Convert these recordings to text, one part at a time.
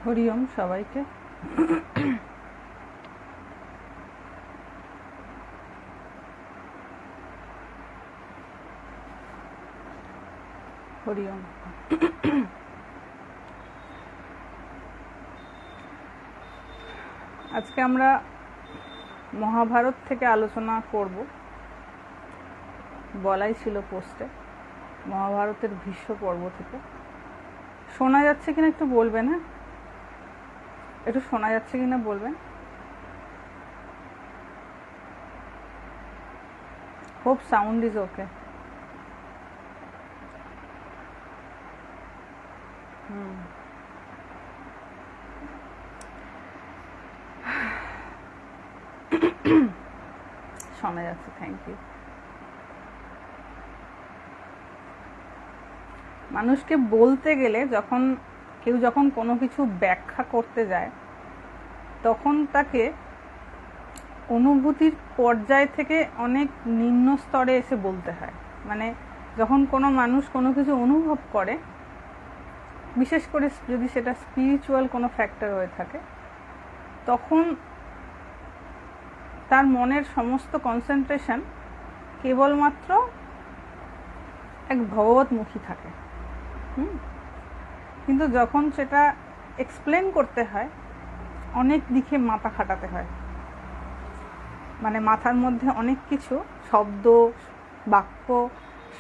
হরি ওম সবাইকে। হরি ওম। আজকে আমরা মহাভারত থেকে আলোচনা করব। বলাই ছিল পোস্টে মহাভারতের ভীষ্ম পর্ব থেকে। শোনা যাচ্ছে কিনা একটু বলবেন? হ্যাঁ, একটু শোনা যাচ্ছে কিনা বলবেন। Hope sound is okay. শোনা যাচ্ছে, থ্যাংক ইউ। মানুষকে বলতে গেলে কেউ যখন কোনো কিছু ব্যাখ্যা করতে যায় তখন তাকে অনুভূতির পর্যায় থেকে অনেক নিম্ন স্তরে এসে বলতে হয়। মানে যখন কোনো মানুষ কোনো কিছু অনুভব করে, বিশেষ করে যদি সেটা স্পিরিচুয়াল কোনো ফ্যাক্টর হয়ে থাকে, তখন তার মনের সমস্ত কনসেন্ট্রেশন কেবলমাত্র এক ভগবতমুখী থাকে। কিন্তু যখন সেটা এক্সপ্লেন করতে হয়, অনেক দিকে মাথা খাটাতে হয়। মানে মাথার মধ্যে অনেক কিছু শব্দ বাক্য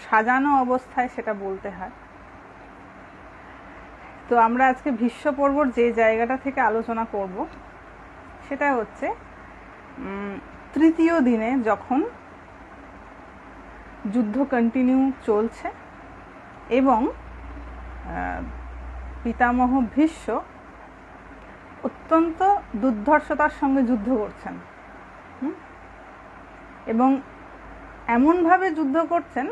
সাজানো অবস্থায় সেটা বলতে হয়। তো আমরা আজকে ভীষ্ম পর্বর যে জায়গাটা থেকে আলোচনা করব সেটা হচ্ছে তৃতীয় দিনে, যখন যুদ্ধ কন্টিনিউ চলছে এবং পিতামহ ভীষ্ম অত্যন্ত দুর্ধর্ষতার সঙ্গে যুদ্ধ করছেন এবং এমনভাবে যুদ্ধ করছেন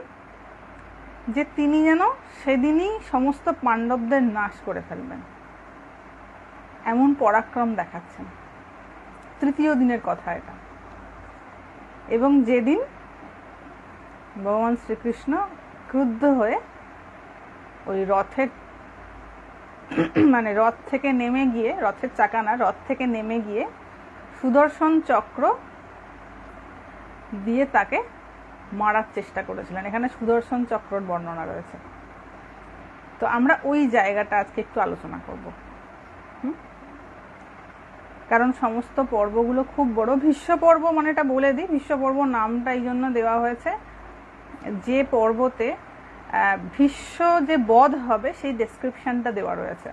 যে তিনি যেন সেদিনই সমস্ত পাণ্ডবদের নাশ করে ফেলবেন, এমন পরাক্রম দেখাচ্ছেন। তৃতীয় দিনের কথা এটা। এবং যেদিন ভগবান শ্রীকৃষ্ণ ক্রুদ্ধ হয়ে ওই রথ থেকে নেমে গিয়ে, রথের চাকা না, রথ থেকে নেমে গিয়ে সুদর্শন চক্র দিয়ে তাকে মারার চেষ্টা করেছিলেন। এখানে সুদর্শন চক্রর বর্ণনা রয়েছে। তো আমরা ওই জায়গাটা আজকে একটু আলোচনা করব। কারণ সমস্ত পর্বগুলো খুব বড়। ভীষ্ম পর্ব মানে এটা বলে দিই, ভীষ্ম পর্ব নামটা এই জন্য দেওয়া হয়েছে যে পর্বতে ভীষ্ম যে বধ হবে সেই ডেসক্রিপশনটা দেওয়া রয়েছে।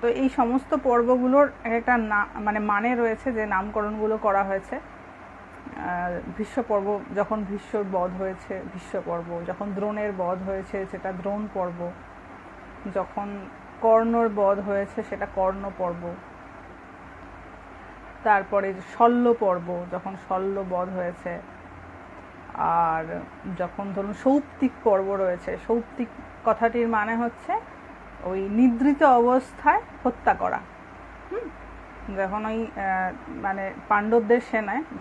তো এই সমস্ত পর্বগুলোর একটা মানে রয়েছে, যে নামকরণগুলো করা হয়েছে। ভীষ্ম পর্ব যখন ভীষ্মর বধ হয়েছে ভীষ্ম পর্ব, যখন দ্রোণের বধ হয়েছে সেটা দ্রোণ পর্ব, যখন কর্ণর বধ হয়েছে সেটা কর্ণ পর্ব, তারপরে শল্য পর্ব যখন শল্য বধ হয়েছে, আর যখন ধরুন সৌপ্তিক পর্ব রয়েছে। সৌপ্তিক কথাটির মানে হচ্ছে ওই নিদ্রিত অবস্থায় হত্যা করা। যখন ওই মানে পাণ্ডবদের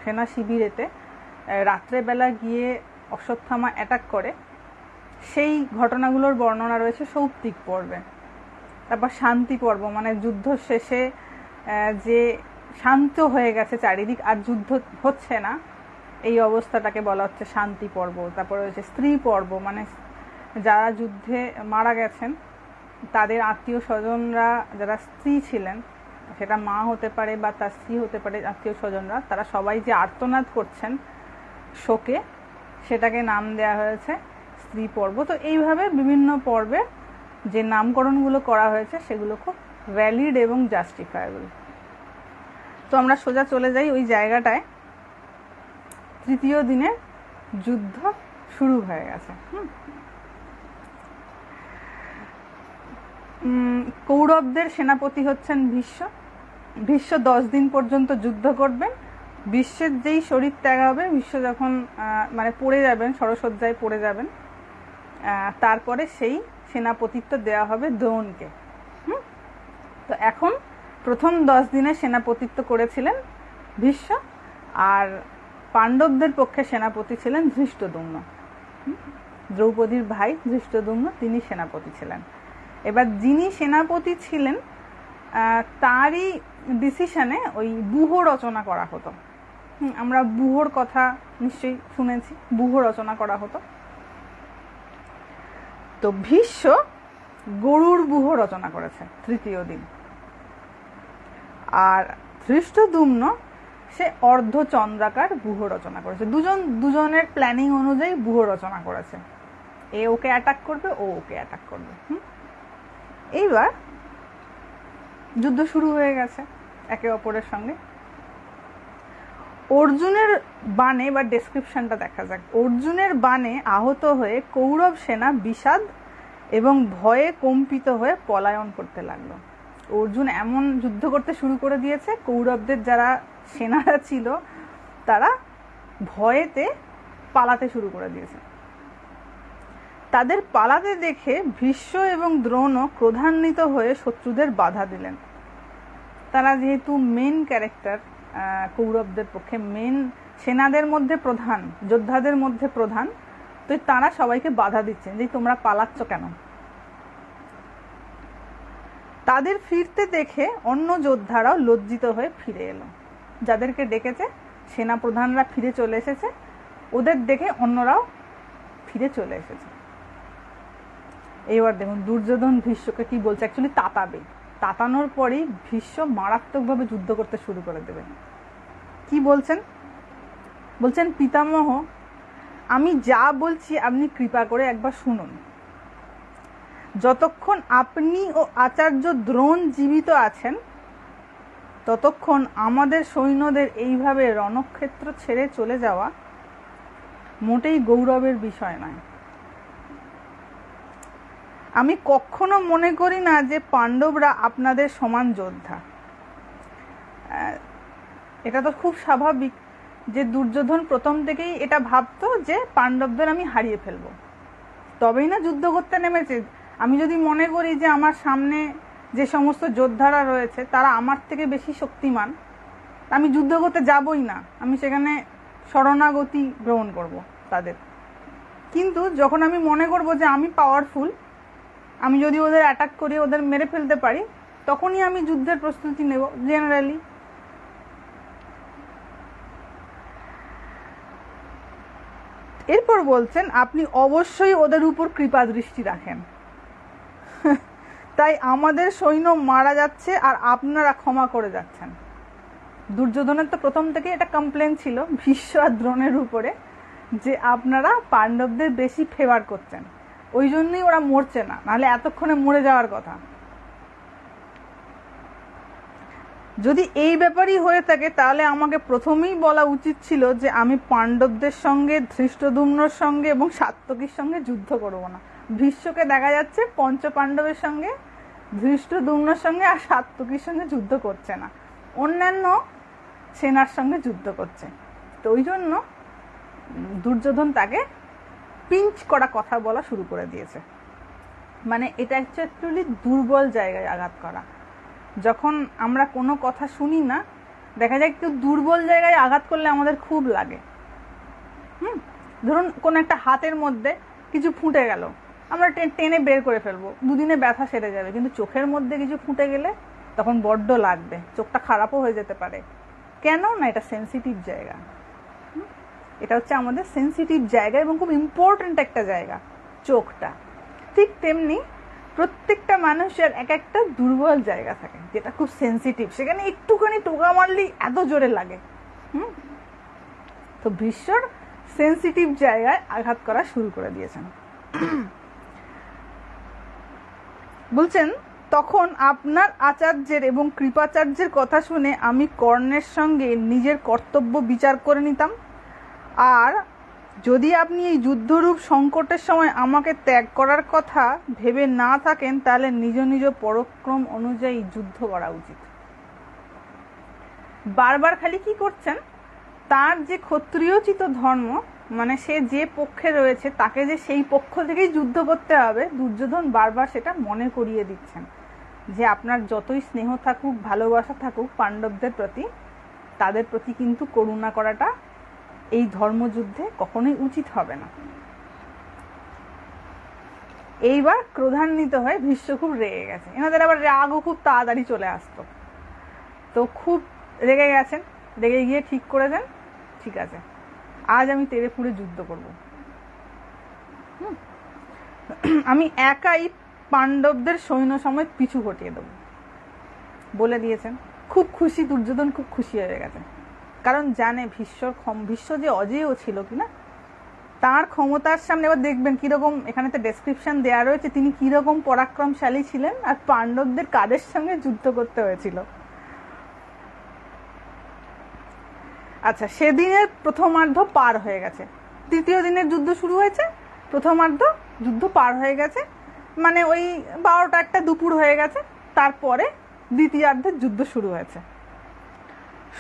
সেনা শিবিরেতে রাত্রেবেলা গিয়ে অশ্বত্থামা অ্যাটাক করে, সেই ঘটনাগুলোর বর্ণনা রয়েছে সৌপ্তিক পর্বে। তারপর শান্তি পর্ব মানে যুদ্ধ শেষে যে শান্ত হয়ে গেছে চারিদিক, আর যুদ্ধ হচ্ছে না, এই অবস্থাটাকে বলা হচ্ছে শান্তি পর্ব। তারপরে হচ্ছে স্ত্রী পর্ব, মানে যারা যুদ্ধে মারা গেছেন তাদের আত্মীয় স্বজনরা, যারা স্ত্রী ছিলেন, সেটা মা হতে পারে বা তার স্ত্রী হতে পারে, আত্মীয় স্বজনরা, তারা সবাই যে আর্তনাদ করছেন শোকে, সেটাকে নাম দেয়া হয়েছে স্ত্রী পর্ব। তো এইভাবে বিভিন্ন পর্বে যে নামকরণগুলো করা হয়েছে সেগুলো খুব ভ্যালিড এবং জাস্টিফায়েবল। তো আমরা সোজা চলে যাই ওই জায়গাটায়। তৃতীয় দিনে যুদ্ধ শুরু হয়ে গেছে। কৌরবদের সেনাপতি হচ্ছেন ভীষ্ম। ভীষ্ম 10 দিন পর্যন্ত যুদ্ধ করবেন। ভীষ্মের যেই শরীর ত্যাগ হবে, ভীষ্ম যখন মানে পড়ে যাবেন, সরসজ্জায় পড়ে যাবেন, তারপরে সেই সেনাপতিত্ব দেওয়া হবে দ্রোণকে। তো এখন প্রথম 10 দিনে সেনাপতিত্ব করেছিলেন ভীষ্ম, আর পাণ্ডবদের পক্ষে সেনাপতি ছিলেন ধৃষ্টদ্যুম্ন। দ্রৌপদীর ভাই ধৃষ্টদ্যুম্ন, তিনি সেনাপতি ছিলেন। এবার যিনি সেনাপতি ছিলেন তারই ডিসিশনে ওই ব্যূহ রচনা করা হতো। আমরা ব্যূহর কথা নিশ্চয়ই শুনেছি, ব্যূহ রচনা করা হতো। তো ভীষ্ম গরুর ব্যূহ রচনা করেছে তৃতীয় দিন, আর ধৃষ্টদ্যুম্ন সে অর্ধচন্দ্রাকার ব্যূহ রচনা করেছে। দুজনের প্ল্যানিং অনুযায়ী ব্যূহ রচনা করেছে, এ ওকে অ্যাটাক করবে, ও ওকে অ্যাটাক করবে। এইবার যুদ্ধ শুরু হয়ে গেছে একে অপরের সঙ্গে। অর্জুনের বাণে বা ডেসক্রিপশনটা দেখা যাক। অর্জুনের বাণে আহত হয়ে কৌরব সেনা বিষাদ এবং ভয়ে কম্পিত হয়ে পলায়ন করতে লাগলো। অর্জুন এমন যুদ্ধ করতে শুরু করে দিয়েছে, কৌরবদের যারা সেনারা ছিল তারা ভয়েতে পালাতে শুরু করে দিয়েছে। তাদের পালাতে দেখে ভীষ্ম এবং দ্রোণ ক্রোধান্বিত হয়ে শত্রুদের বাধা দিলেন। তারা যেহেতু মেন ক্যারেক্টার, কৌরবদের পক্ষে মেন সেনাদের মধ্যে প্রধান, যোদ্ধাদের মধ্যে প্রধান, তো তারা সবাইকে বাধা দিচ্ছেন যে তোমরা পালাচ্ছ কেন। তাদের ফিরতে দেখে অন্য যোদ্ধারাও লজ্জিত হয়ে ফিরে এলো। যাদেরকে ডেকেছে সেনা প্রধানরা ফিরে চলে এসেছে, ওদের দেখে অন্যরাও ফিরে চলে এসেছে। এবার দেখুন দুর্যোধন ভীষ্মকে কি বলছে, অ্যাকচুয়ালি তাতাবে, তাতানোর পরেই ভীষ্ম মারাত্মকভাবে যুদ্ধ করতে শুরু করে দেবে। কি বলছেন? বলছেন, পিতামহ আমি যা বলছি আপনি কৃপা করে একবার শুনুন। যতক্ষণ আপনি ও আচার্য দ্রোণ জীবিত আছেন ততক্ষণ আমাদের সৈন্যদের এইভাবে রণক্ষেত্র ছেড়ে চলে যাওয়া মোটেই গৌরবের বিষয় নয়। আমি কখনো মনে করি না যে পাণ্ডবরা আপনাদের সমান যোদ্ধা। এটা তো খুব স্বাভাবিক যে দুর্যোধন প্রথম থেকেই এটা ভাবতো যে পাণ্ডবদের আমি হারিয়ে ফেলবো, তবেই না যুদ্ধ করতে নেমেছে। আমি যদি মনে করি যে আমার সামনে যে সমস্ত যোদ্ধারা রয়েছে তারা আমার থেকে বেশি শক্তিমান, আমি যুদ্ধ করতে যাবই না, আমি সেখানে শরণাগতি গ্রহণ করব তাদের। কিন্তু যখন আমি মনে করব যে আমি পাওয়ারফুল, আমি যদি ওদের অ্যাটাক করি, ওদের মেরে ফেলতে পারি, তখনই আমি যুদ্ধের প্রস্তুতি নেব জেনারেলি। এরপর বলছেন, আপনি অবশ্যই ওদের উপর কৃপা দৃষ্টি রাখেন। তাই আমাদের সৈন্য মারা যাচ্ছে আর আপনারা ক্ষমা করে যাচ্ছেন। দুর্যোধনের তো প্রথম থেকে এটা কমপ্লেন ছিল ভীষ্ম আর দ্রোণের উপরে যে আপনারা পাণ্ডবদের বেশি ফেভার করছেন, ওই জন্যই ওরা মরছে না, নাহলে এতক্ষণে মরে যাওয়ার কথা। যদি এই ব্যাপারই হয়ে থাকে তাহলে আমাকে প্রথমেই বলা উচিত ছিল যে আমি পাণ্ডবদের সঙ্গে, ধৃষ্টদ্যুম্নর সঙ্গে এবং সাত্যকীর সঙ্গে যুদ্ধ করব না। ভীষ্মকে দেখা যাচ্ছে পঞ্চ পাণ্ডবের সঙ্গে, ধৃষ্টদ্যুম্নর সঙ্গে আর সাত্যকীর সঙ্গে যুদ্ধ করছে না, অন্যান্য সেনার সঙ্গে যুদ্ধ করছে। তো ওই জন্য দুর্যোধন তাকে পিঞ্চ করা কথা বলা শুরু করে দিয়েছে। মানে এটা অ্যাকচুয়ালি দুর্বল জায়গায় আঘাত করা। যখন আমরা কোনো কথা শুনি না, দেখা যায় একটু দুর্বল জায়গায় আঘাত করলে আমাদের খুব লাগে। ধরুন কোনো একটা হাতের মধ্যে কিছু ফুটে গেল, আমরা টেনে বের করে ফেলবো, দুদিনে ব্যথা সেরে যাবে, কিন্তু চোখের মধ্যে কিছু ফুটে গেলে তখন বড্ড লাগবে, চোখটা খারাপও হয়ে যেতে পারে। কেন না? এটা সেন্সিটিভ জায়গা, এটা হচ্ছে আমাদের সেন্সিটিভ জায়গা এবং খুব ইম্পর্টেন্ট একটা জায়গা চোখটা। ঠিক তেমনি প্রত্যেকটা মানুষের এক একটা দুর্বল জায়গা থাকে যেটা খুব সেন্সিটিভ, সেখানে একটুখানি টোকা মারলেই এত জোরে লাগে। তো ভীষ্মর সেন্সিটিভ জায়গায় আঘাত করা শুরু করে দিয়েছেন। বলছেন, তখন আপনার আচার্যের এবং কৃপাচার্যের কথা শুনে আমি কর্ণের সঙ্গে নিজের কর্তব্য বিচার করে নিতাম, আর যদি আপনি এই যুদ্ধরূপ সংকটের সময় আমাকে ত্যাগ করার কথা ভেবে না থাকেন তাহলে নিজ নিজ পরাক্রম অনুযায়ী যুদ্ধ করা উচিত। বারবার খালি কি করছেন, তার যে ক্ষত্রিয়োচিত ধর্ম, মানে সে যে পক্ষে রয়েছে তাকে যে সেই পক্ষ থেকেই যুদ্ধ করতে হবে, দুর্যোধন বারবার সেটা মনে করিয়ে দিচ্ছেন যে আপনার যতই স্নেহ থাকুক, ভালোবাসা থাকুক পাণ্ডবদের প্রতি, তাদের প্রতি কিন্তু করুণা করাটা এই ধর্মযুদ্ধে কখনোই উচিত হবে না। এইবার ক্রোধান্বিত হয়ে ভীষ্ম খুব রেগে গেছে। এনাদের আবার রাগও খুব তাড়াতাড়ি চলে আসতো, তো খুব রেগে গেছেন। রেগে গিয়ে ঠিক করেছেন, ঠিক আছে আজ আমি তেড়ে ফুঁড়ে যুদ্ধ করব, আমি একাই পাণ্ডবদের সৈন্য সমেত পিছু হটিয়ে দেব বলে দিয়েছেন। খুব খুশি দুর্যোধন, খুব খুশি হয়ে গেছে, কারণ জানে ভীষ্ম যে অজেয় ছিল কিনা, তার ক্ষমতার সামনে। এবার দেখবেন কিরকম, এখানে তো ডেসক্রিপশন দেওয়া রয়েছে তিনি কিরকম পরাক্রমশালী ছিলেন আর পাণ্ডবদের কাদের সঙ্গে যুদ্ধ করতে হয়েছিল। আচ্ছা, সেদিনের প্রথমার্ধ পার হয়ে গেছে, তৃতীয় দিনের যুদ্ধ শুরু হয়েছে, প্রথমার্ধ যুদ্ধ পার হয়ে গেছে, মানে ওই 12টা 1টা দুপুর হয়ে গেছে, তারপরে দ্বিতীয়ার্ধের যুদ্ধ শুরু হয়েছে।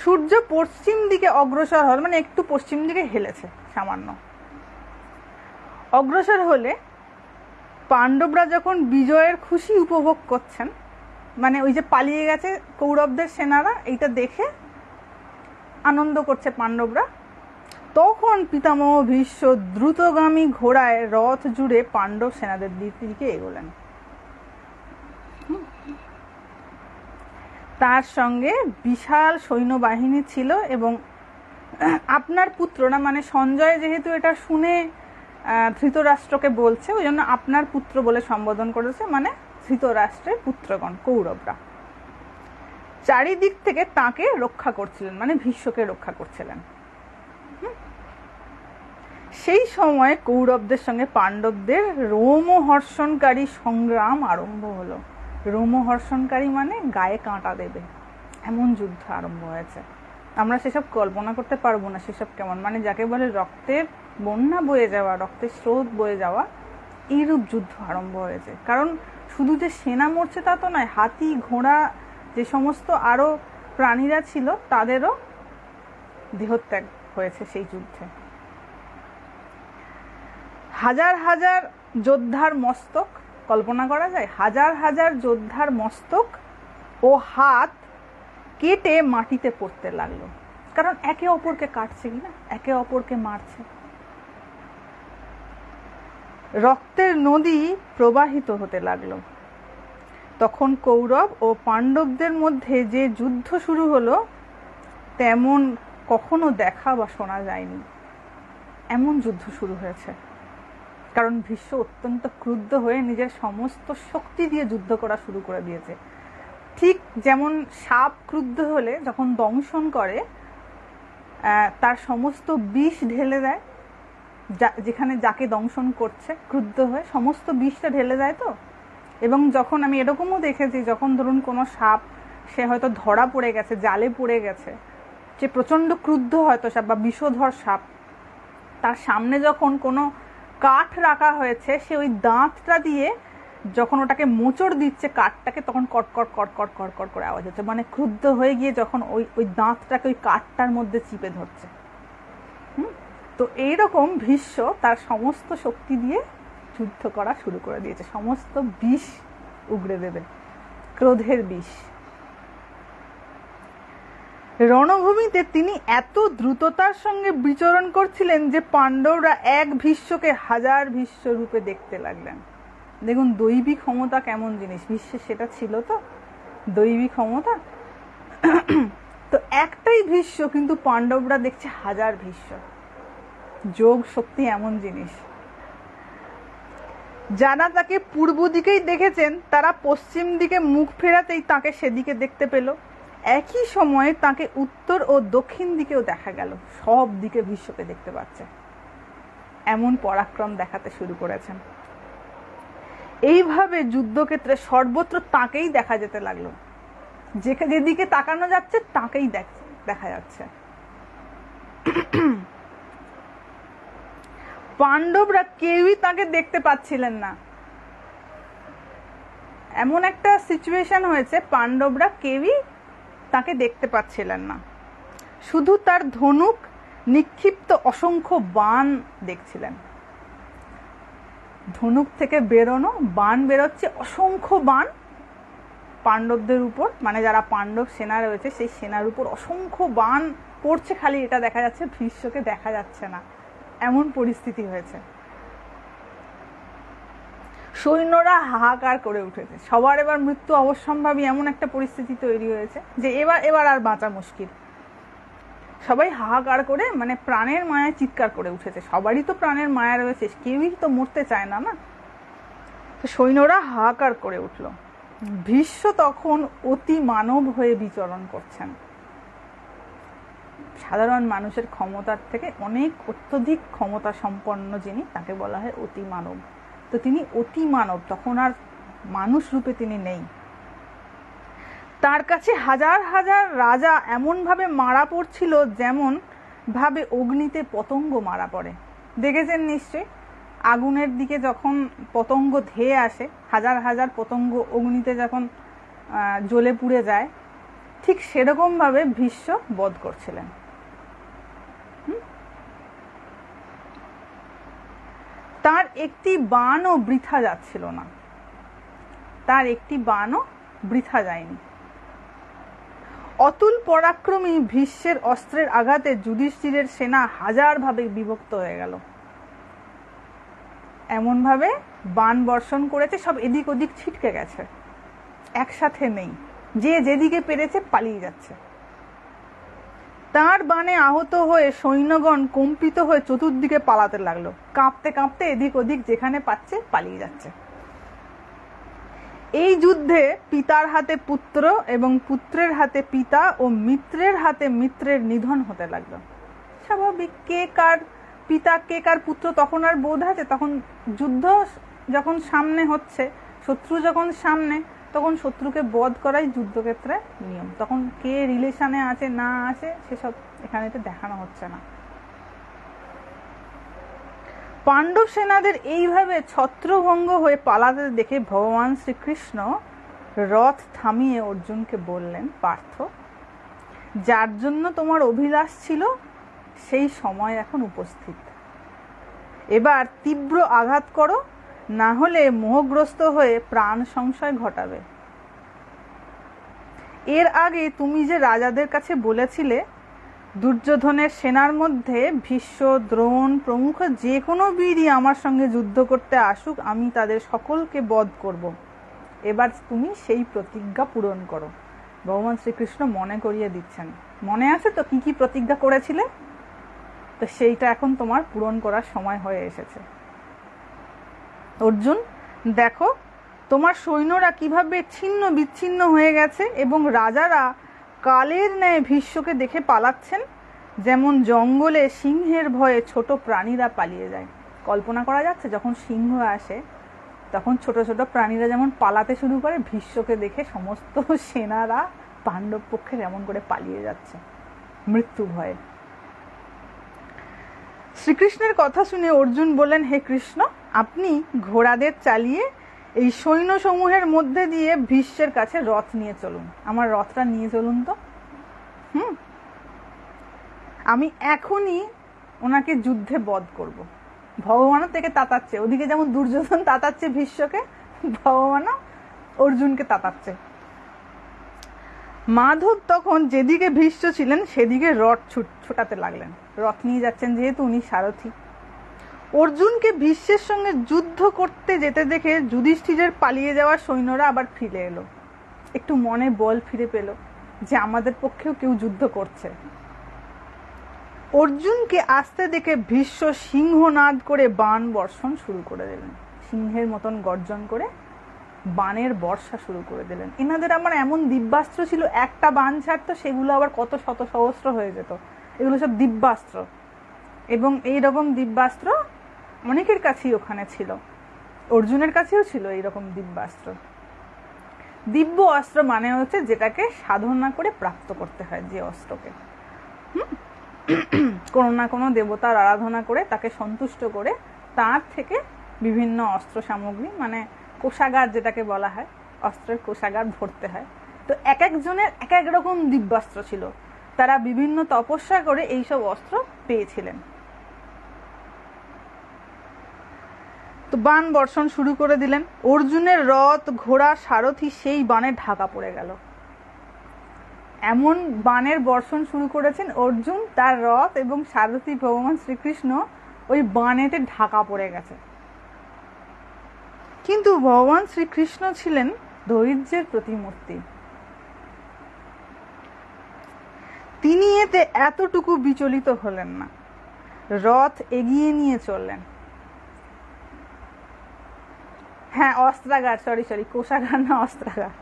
সূর্য পশ্চিম দিকে অগ্রসর হল, মানে একটু পশ্চিম দিকে হেলেছে সামান্য। অগ্রসর হলে পাণ্ডবরা যখন বিজয়ের খুশি উপভোগ করছেন, মানে ওই যে পালিয়ে গেছে কৌরবদের সেনারা, এইটা দেখে আনন্দ করছে পাণ্ডবরা, তখন পিতামহ ভীষ্ম দ্রুতগামী ঘোড়ায় রথ জুড়ে পাণ্ডব সেনাদের দিকে এগোলেন। তার সঙ্গে বিশাল সৈন্যবাহিনী ছিল এবং আপনার পুত্ররা, মানে সঞ্জয় যেহেতু এটা শুনে ধৃতরাষ্ট্রকে বলছে, ওই জন্য আপনার পুত্র বলে সম্বোধন করেছে, মানে ধৃতরাষ্ট্রের পুত্রগণ কৌরবরা চারিদিক থেকে তাকে রক্ষা করছিলেন, মানে ভীষ্মকে রক্ষা করছিলেন। সেই সময় কৌরবদের সঙ্গে পাণ্ডবদের রোমহর্ষণকারী সংগ্রাম আরম্ভ হলো। রোমহর্ষণকারী মানে গায়ে কাঁটা দেবে এমন যুদ্ধ আরম্ভ হয়েছে। আমরা সেসব কল্পনা করতে পারবো না সেসব কেমন, মানে যাকে বলে রক্তের বন্যা বয়ে যাওয়া, রক্তের স্রোত বয়ে যাওয়া, এইরূপ যুদ্ধ আরম্ভ হয়েছে। কারণ শুধু যে সেনা মরছে তা তো নয়, হাতি ঘোড়া যে সমস্ত আরো প্রাণীরা ছিল তাদেরও দেহত্যাগ হয়েছে সেই যুদ্ধে। হাজার হাজার যোদ্ধার মস্তক, কল্পনা করা যায়, হাজার হাজার যোদ্ধার মস্তক ও হাত কেটে মাটিতে পড়তে লাগলো, কারণ একে অপরকে কাটছে কিনা, একে অপরকে মারছে। রক্তের নদী প্রবাহিত হতে লাগলো। তখন কৌরব ও পাণ্ডবদের মধ্যে যে যুদ্ধ শুরু হলো তেমন কখনো দেখা বা শোনা যায়নি, এমন যুদ্ধ শুরু হয়েছে। কারণ ভীষ্ম অত্যন্ত ক্রুদ্ধ হয়ে নিজের সমস্ত শক্তি দিয়ে যুদ্ধ করা শুরু করে দিয়েছে। ঠিক যেমন সাপ ক্রুদ্ধ হলে যখন দংশন করে তার সমস্ত বিষ ঢেলে দেয়, যেখানে যাকে দংশন করছে ক্রুদ্ধ হয়ে সমস্ত বিষটা ঢেলে দেয় তো। এবং যখন আমি এরকমও দেখেছি, যখন ধরুন কোনো সাপ সে হয়তো ধরা পড়ে গেছে, জালে পড়ে গেছে, যে প্রচণ্ড ক্রুদ্ধ হয়তো সাপ বা বিষধর সাপ, তার সামনে যখন কোনো কাঠ রাখা হয়েছে, সে ওই দাঁতটা দিয়ে যখন ওটাকে মোচড় দিচ্ছে কাঠটাকে, তখন কটকট কটকট কটকট করে আওয়াজ হচ্ছে, মানে ক্রুদ্ধ হয়ে গিয়ে যখন ওই দাঁতটাকে ওই কাঠটার মধ্যে চিপে ধরছে। তো এইরকম ভীষ্ম তার সমস্ত শক্তি দিয়ে যুদ্ধ করা শুরু করে দিয়েছে, সমস্ত বিষ উগড়ে দেবে, ক্রোধের বিষ। রণভূমিতে তিনি এত দ্রুততার সঙ্গে বিচরণ করছিলেন যে পাণ্ডবরা এক ভীষ্মকে হাজার ভীষ্ম রূপে দেখতে লাগলেন। দেখুন দৈবী ক্ষমতা কেমন জিনিস, ভীষ্মের সেটা ছিল তো দৈবী ক্ষমতা। তো একটাই ভীষ্ম, কিন্তু পাণ্ডবরা দেখছে হাজার ভীষ্ম। যোগ শক্তি এমন জিনিস। যারা তাকে পূর্ব দিকেই দেখেছেন তারা পশ্চিম দিকে মুখ ফেরাতেই তাকে সেদিকে দেখতে পেল। একই সময়ে তাকে উত্তর ও দক্ষিণ দিকেও দেখা গেল, সব দিকে ভীষ্মকে দেখতে পাচ্ছে, এমন পরাক্রম দেখাতে শুরু করেছেন। এইভাবে যুদ্ধক্ষেত্রে সর্বত্র তাকেই দেখা যেতে লাগলো, যেদিকে তাকানো যাচ্ছে তাকেই দেখা যাচ্ছে। পাণ্ডবরা কেউই তাকে দেখতে পাচ্ছিলেন না, এমন একটা সিচুয়েশন হয়েছে, পাণ্ডবরা কেউই তাকে দেখতে পাচ্ছিলেন না, শুধু তার ধনুক নিক্ষিপ্ত অসংখ্য বাণ দেখছিলেন। ধনুক থেকে বেরোনো বাণ বেরোচ্ছে, অসংখ্য বাণ পাণ্ডবদের উপর, মানে যারা পাণ্ডব সেনা রয়েছে সেই সেনার উপর অসংখ্য বাণ পড়ছে, খালি এটা দেখা যাচ্ছে, ভীষ্মকে দেখা যাচ্ছে না, এমন পরিস্থিতি হয়েছে। সৈন্যরা হাহাকার করে উঠেছে, সবার এবার মৃত্যু অবশ্যম্ভাবী এমন একটা পরিস্থিতি তৈরি হয়েছে যে এবার আর বাঁচা মুশকিল। সবাই হাহাকার করে মানে প্রাণের মায়ায় চিৎকার করে উঠেছে, সবারই তো প্রাণের মায়া রয়েছে, কেউই তো মরতে চায় না না। তো সৈন্যরা হাহাকার করে উঠল। ভীষ্ম তখন অতি মানব হয়ে বিচরণ করছেন, সাধারণ মানুষের ক্ষমতার থেকে অনেক অত্যধিক ক্ষমতা সম্পন্ন যিনি, তাকে বলা হয় অতি মানব। তো তিনি অতি মানব, তখন আর মানুষ রূপে তিনি নেই। তার কাছে হাজার হাজার রাজা এমন ভাবে মারা পড়ছিল যেমন ভাবে অগ্নিতে পতঙ্গ মারা পড়ে। দেখেছেন নিশ্চয়ই, আগুনের দিকে যখন পতঙ্গ ধেয়ে আসে, হাজার হাজার পতঙ্গ অগ্নিতে যখন জ্বলে পুড়ে যায়, ঠিক সেরকম ভাবে ভীষ্ম বধ করছিলেন। তার একটি বাণও বৃথা যাচ্ছিল না, তার একটি বাণও বৃথা যায়নি। অতুল পরাক্রমী ভীষ্মের অস্ত্রের আঘাতে যুধিষ্ঠিরের সেনা হাজার ভাবে বিভক্ত হয়ে গেল। এমন ভাবে বাণ বর্ষণ করেছে, সব এদিক ওদিক ছিটকে গেছে, একসাথে নেই, যে যেদিকে পেরেছে পালিয়ে যাচ্ছে। তার বাণে আহত হয়ে সৈন্যগণ কম্পিত হয়ে চতুর্দিকে পালাতে লাগলো, কাঁপতে কাঁপতে এদিক ওদিক যেখানে পাচ্ছে পালিয়ে যাচ্ছে। এই যুদ্ধে পিতার হাতে পুত্র এবং পুত্রের হাতে পিতা ও মিত্রের হাতে মিত্রের নিধন হতে লাগলো। স্বাভাবিক, কে কার পিতা কে কার পুত্র তখন আর বোধ আছে? তখন যুদ্ধ যখন সামনে হচ্ছে, শত্রু যখন সামনে, তখন শত্রুকে বধ করাই যুদ্ধক্ষেত্রে নিয়ম। তখন কে রিলেশনে আছে না আছে সেসব এখানে দেখানো হচ্ছে না। পাণ্ডব সেনাদের এইভাবে ছত্রভঙ্গ হয়ে পালাতে দেখে ভগবান শ্রীকৃষ্ণ রথ থামিয়ে অর্জুনকে বললেন, পার্থ, যার জন্য তোমার অভিলাষ ছিল সেই সময় এখন উপস্থিত। এবার তীব্র আঘাত করো, না হলে মোহগ্রস্ত হয়ে প্রাণ সংশয় ঘটাবে। এর আগে তুমি যে রাজাদের কাছে বলেছিলে দুর্যোধনের সেনার মধ্যে ভীষ্ম, দ্রোণ প্রমুখ যে কোনো বীরই আমার সঙ্গে যুদ্ধ করতে আসুক, আমি তাদের সকলকে বধ করব। এবার তুমি সেই প্রতিজ্ঞা পূরণ করো। ভগবান শ্রীকৃষ্ণ মনে করিয়ে দিচ্ছেন, মনে আছে তো কি কি প্রতিজ্ঞা করেছিলে? তো সেইটা এখন তোমার পূরণ করার সময় হয়ে এসেছে। অর্জুন, দেখো তোমার সৈন্যরা কিভাবে ছিন্ন বিচ্ছিন্ন হয়ে গেছে এবং রাজারা কালের ন্যায় ভীষ্মকে দেখে পালাচ্ছেন, যেমন জঙ্গলে সিংহের ভয়ে ছোট প্রাণীরা পালিয়ে যায়। কল্পনা করা যাচ্ছে, যখন সিংহ আসে তখন ছোট ছোট প্রাণীরা যেমন পালাতে শুরু করে, ভীষ্মকে দেখে সমস্ত সেনারা পাণ্ডব পক্ষের এমন করে পালিয়ে যাচ্ছে মৃত্যু ভয়ে। শ্রীকৃষ্ণের কথা শুনে অর্জুন বললেন, হে কৃষ্ণ, আপনি ঘোড়াদের চালিয়ে এই সৈন্য সমূহের মধ্যে দিয়ে ভীষ্মের কাছে রথ নিয়ে চলুন। আমার রথটা নিয়ে চলুন তো। আমি এখনই ওনাকে যুদ্ধে বধ করব। ভগবানও থেকে তাতাচ্ছে, ওদিকে যেমন দুর্যোধন তাতাচ্ছে ভীষ্মকে, ভগবানও অর্জুনকে তাতাচ্ছে। মাধব তখন যেদিকে ভীষ্ম ছিলেন সেদিকে রথ ছোটাতে লাগলেন, রথ নিয়ে যাচ্ছেন যেহেতু উনি সারথি। অর্জুনকে ভীষ্মের সঙ্গে যুদ্ধ করতে যেতে দেখে যুধিষ্ঠিরের পালিয়ে যাওয়া সৈন্যরা আবার ফিরে এলো, একটু মনে বল ফিরে পেল যে আমাদের পক্ষেও কেউ যুদ্ধ করছে। অর্জুনকে আসতে দেখে ভীষ্ম সিংহনাদ করে বাণ বর্ষণ শুরু করে দিলেন, সিংহের মতন গর্জন করে বাণের বর্ষা শুরু করে দিলেন। এনাদের আমার এমন দিব্যাস্ত্র ছিল, একটা বাণ ছাড়তো সেগুলো আবার কত শত সহস্র হয়ে যেত। এগুলো সব দিব্যাস্ত্র, এবং এইরকম দিব্যাস্ত্র অনেকের কাছেই ওখানে ছিল, অর্জুনের কাছেও ছিল এইরকম দিব্যাস্ত্র। দিব্য অস্ত্র মানে হচ্ছে যেটাকে সাধনা করে প্রাপ্ত করতে হয়, যে অস্ত্রকে কোনো না কোনো দেবতার আরাধনা করে তাকে সন্তুষ্ট করে তার থেকে বিভিন্ন অস্ত্র সামগ্রী মানে কোষাগার যেটাকে বলা হয়, অস্ত্রের কোষাগার ভরতে হয়। তো এক একজনের এক এক রকম দিব্যাস্ত্র ছিল, তারা বিভিন্ন তপস্যা করে এইসব অস্ত্র পেয়েছিলেন। তো বাণ বর্ষণ শুরু করে দিলেন। অর্জুনের রথ, ঘোড়া, সারথি সেই বাণে ঢাকা পড়ে গেল। এমন বাণের বর্ষণ শুরু করেছেন অর্জুন, তার রথ এবং সারথি ভগবান শ্রীকৃষ্ণ ওই বাণেতে ঢাকা পড়ে গেছে। কিন্তু ভগবান শ্রীকৃষ্ণ ছিলেন ধৈর্যের প্রতিমূর্তি। তিনি এতে এতটুকু বিচলিত হলেন না, রথ এগিয়ে নিয়ে চললেন। হ্যাঁ, অস্ত্রাগার, সরি কোষাগার না, অস্ত্রাগার।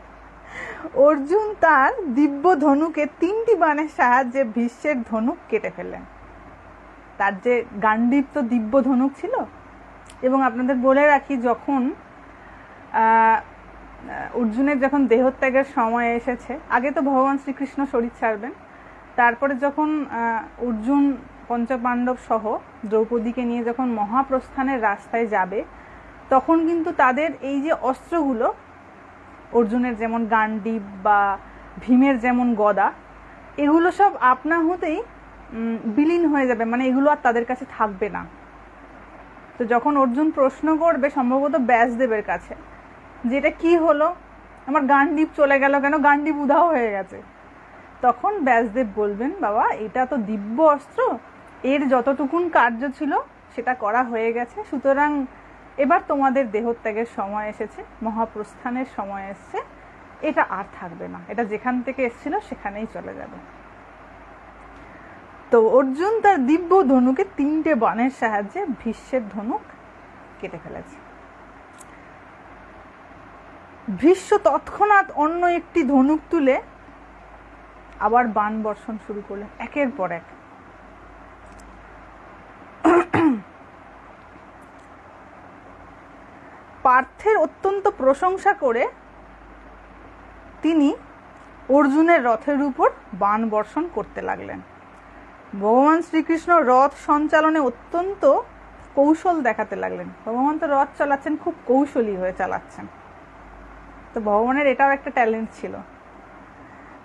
অর্জুন তার দিব্য ধনুকে 3টি বাণের সাহায্যে ভীষ্মের ধনুক কেটে ফেললেন। তার যে গান্ডীব দিব্য ধনুক ছিল। এবং আপনাদের বলে রাখি, যখন অর্জুনের যখন দেহত্যাগের সময় এসেছে, আগে তো ভগবান শ্রীকৃষ্ণ শরীর ছাড়বেন, তারপরে যখন অর্জুন পঞ্চপাণ্ডব সহ দ্রৌপদীকে নিয়ে যখন মহাপ্রস্থানের রাস্তায় যাবে, তখন কিন্তু তাদের এই যে অস্ত্রগুলো, অর্জুনের যেমন গান্ডীব বা ভীমের যেমন গদা, এগুলো সব আপনা হতেই বিলীন হয়ে যাবে, মানে এগুলো আর তাদের কাছে থাকবে না। তো যখন অর্জুন প্রশ্ন করবে সম্ভবত ব্যাসদেবের কাছে, যে এটা কি হলো, আমার গান্ডীব চলে গেল কেন, গান্ডীব উধাও হয়ে গেছে, তখন ব্যাসদেব বলবেন, বাবা এটা তো দিব্য অস্ত্র, এর যতটুকুন কার্য ছিল সেটা করা হয়ে গেছে, সুতরাং এবার তোমাদের দেহত্যাগের সময় এসেছে, মহাপ্রস্থানের সময় এসছে, এটা আর থাকবে না, এটা যেখান থেকে এসেছিল সেখানেই চলে যাবে। তো অর্জুন তার দিব্য ধনুকে 3টে বাণের সাহায্যে ভীষ্মের ধনুক কেটে ফেলেছে। ভীষ্ম তৎক্ষণাৎ অন্য একটি ধনুক তুলে আবার বাণ বর্ষণ শুরু করলেন, একের পর এক। পার্থের অত্যন্ত প্রশংসা করে তিনি অর্জুনের রথের উপর বাণ বর্ষণ করতে লাগলেন। ভগবান শ্রীকৃষ্ণ রথ সঞ্চালনে অত্যন্ত কৌশল দেখাতে লাগলেন। ভগবান তো রথ চালাচ্ছেন, খুব কৌশলী হয়ে চালাচ্ছেন। তো ভগবানের এটাও একটা ট্যালেন্ট ছিল।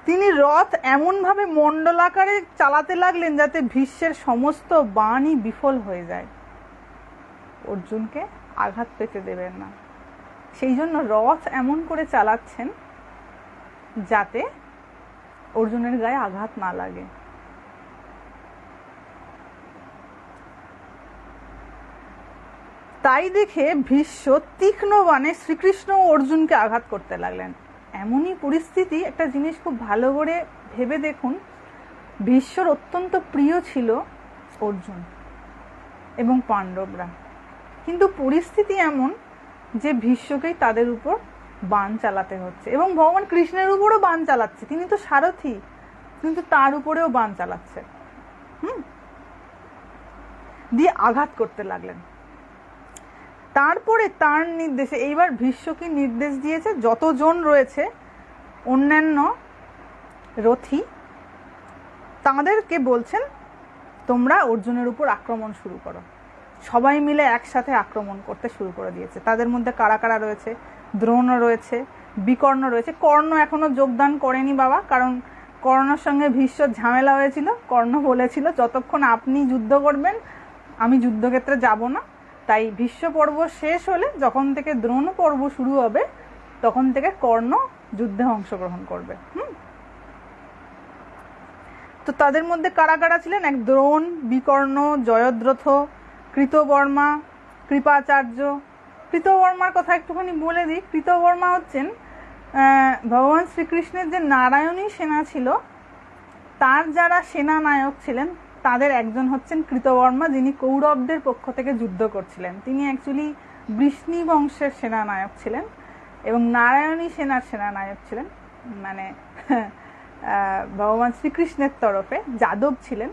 তিনি রথ এমনভাবে মণ্ডলাকারে চালাতে লাগলেন যাতে ভীষ্মের সমস্ত বাণই বিফল হয়ে যায়, অর্জুনকে আঘাত পেতে দেবেন না। সেই জন্য রথ এমন করে চালাচ্ছেন যাতে অর্জুনের গায়ে আঘাত না লাগে। তাই দেখে ভীষ্ম তীক্ষ্ণ বাণে শ্রীকৃষ্ণ ও অর্জুনকে আঘাত করতে লাগলেন। এমনই পরিস্থিতি, একটা জিনিস খুব ভালো করে ভেবে দেখুন, ভীষ্মর অত্যন্ত প্রিয় ছিল অর্জুন এবং পাণ্ডবরা, কিন্তু পরিস্থিতি এমন যে ভীষ্মকেই তাদের উপর বাণ চালাতে হচ্ছে, এবং ভগবান কৃষ্ণের উপরও বাণ চালাচ্ছে, তিনি তো সারথি, কিন্তু তার উপরেও বাণ চালাচ্ছে, দিয়ে আঘাত করতে লাগলেন। তারপরে তার নির্দেশে এইবার ভীষ্ম কি নির্দেশ দিয়েছে, যতজন রয়েছে অন্যান্য রথী তাদেরকে বলছেন, তোমরা অর্জুনের উপর আক্রমণ শুরু করো। সবাই মিলে একসাথে আক্রমণ করতে শুরু করে দিয়েছে। তাদের মধ্যে কারা কারা রয়েছে, দ্রোণ রয়েছে, বিকর্ণ রয়েছে। কর্ণ এখনো যোগদান করেনি বাবা, কারণ কর্ণর সঙ্গে ভীষ্মর ঝামেলা হয়েছিল। কর্ণ বলেছিল, যতক্ষণ আপনি যুদ্ধ করবেন আমি যুদ্ধক্ষেত্রে যাব না। তাই ভীষ্ম পর্ব শেষ হলে যখন থেকে দ্রোণ পর্ব শুরু হবে, তখন থেকে কর্ণ যুদ্ধে অংশগ্রহণ করবে। তো তাদের মধ্যে কারা কারা ছিলেন, এক দ্রোণ, বিকর্ণ, জয়দ্রথ, কৃতবর্মা, কৃপাচার্য। কৃতবর্মার কথা একটুখানি বলে দিই। কৃতবর্মা হচ্ছেন ভগবান শ্রীকৃষ্ণের যে নারায়ণী সেনা ছিল, তার যারা সেনা নায়ক ছিলেন তাদের একজন হচ্ছেন কৃতবর্মা, যিনি কৌরবদের পক্ষ থেকে যুদ্ধ করছিলেন। তিনি অ্যাকচুয়ালি বৃষ্ণি বংশের সেনানায়ক ছিলেন এবং নারায়ণী সেনার সেনানায়ক ছিলেন, মানে ভগবান শ্রীকৃষ্ণের তরফে যাদব ছিলেন।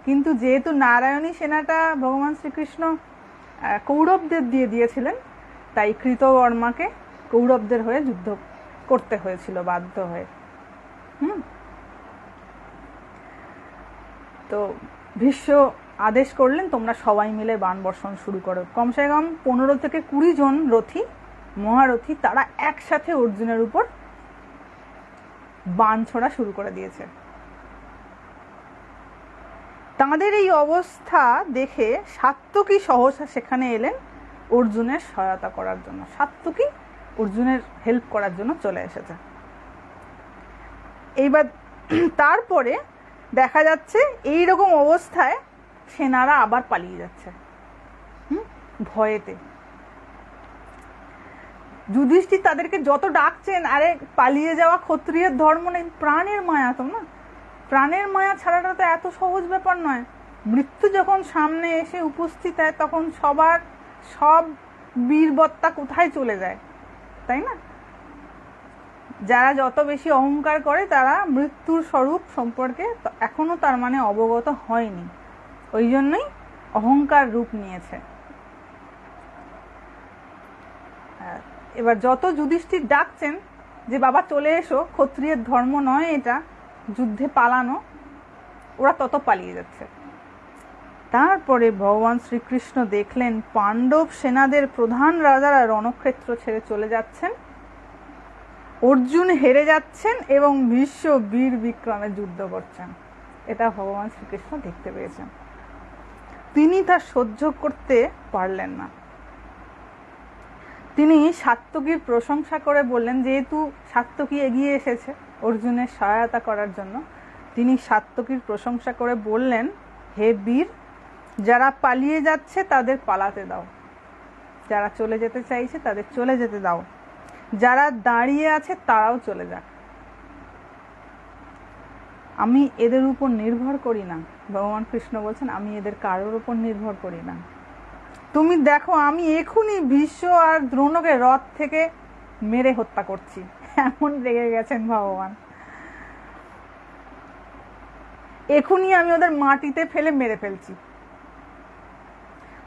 কিন্তু যেহেতু নারায়ণী সেনাটা ভগবান শ্রীকৃষ্ণ কৌরবদের দিয়ে দিয়েছিলেন, তাই কৃতবর্মাকে কৌরবদের হয়ে যুদ্ধ করতে হয়েছিল বাধ্য হয়ে। তো ভীষ্ম আদেশ করলেন, তোমরা সবাই মিলে বাণ বর্ষণ শুরু করো। কমসে কম 15 থেকে 20 জন রথী, মহারথী, তারা একসাথে অর্জুনের উপর বাণ ছোড়া শুরু করে দিয়েছে। তাঁদের এই অবস্থা দেখে সাত্যকী সহসা সেখানে এলেন অর্জুনের সহায়তা করার জন্য। সাত্যকী অর্জুনের হেল্প করার জন্য চলে এসেছে। এইবার তারপরে দেখা যাচ্ছে এই রকম অবস্থায় সেনারা আবার পালিয়ে যাচ্ছে ভয়েতে। যুধিষ্ঠির তাদেরকে যত ডাকছেন, আরে পালিয়ে যাওয়া ক্ষত্রিয়ের ধর্ম নেই, প্রাণের মায়া তো না, প্রাণের মায়া ছাড়াটা তো এত সহজ ব্যাপার নয়। মৃত্যু যখন সামনে এসে উপস্থিত হয় তখন সব বীরবত্তা কোথায় চলে যায়, তাই না? যারা যত বেশি অহংকার করে তারা মৃত্যুর স্বরূপ সম্পর্কে এখনো তার মানে অবগত হয়নি, ওই জন্যই অহংকার রূপ নিয়েছে। এবার যত যুধিষ্ঠির ডাকছেন যে বাবা চলে এসো, ক্ষত্রিয়ের ধর্ম নয় এটা, যুদ্ধে পালানো, ওরা তত পালিয়ে যাচ্ছে। তারপরে ভগবান শ্রীকৃষ্ণ দেখলেন পাণ্ডব সেনাদের প্রধান রাজারা রণক্ষেত্র ছেড়ে চলে যাচ্ছেন, অর্জুন হেরে যাচ্ছেন এবং ভীষ্ম বীর বিক্রমে যুদ্ধ করছেন। এটা ভগবান শ্রীকৃষ্ণ দেখতে পেয়েছেন। তিনি তা সহ্য করতে পারলেন না। তিনি সাত্যকীর প্রশংসা করে বললেন, যেহেতু সাত্যকী এগিয়ে এসেছে অর্জুনের সহায়তা করার জন্য, তিনি সাত্যকীর প্রশংসা করে বললেন, হে বীর, যারা পালিয়ে যাচ্ছে তাদের পালাতে দাও, যারা চলে যেতে চাইছে তাদের চলে যেতে দাও, যারা দাঁড়িয়ে আছে তারাও চলে যাক, আমি এদের উপর নির্ভর করি না। ভগবান কৃষ্ণ বলছেন, আমি এদের কারোর উপর নির্ভর করি না। তুমি দেখো আমি এখনই ভীষ্ম আর দ্রোণকে রথ থেকে মেরে হত্যা করছি, এমন রেগে গেছেন ভগবান। এখনই আমি ওদের মাটিতে ফেলে মেরে ফেলছি।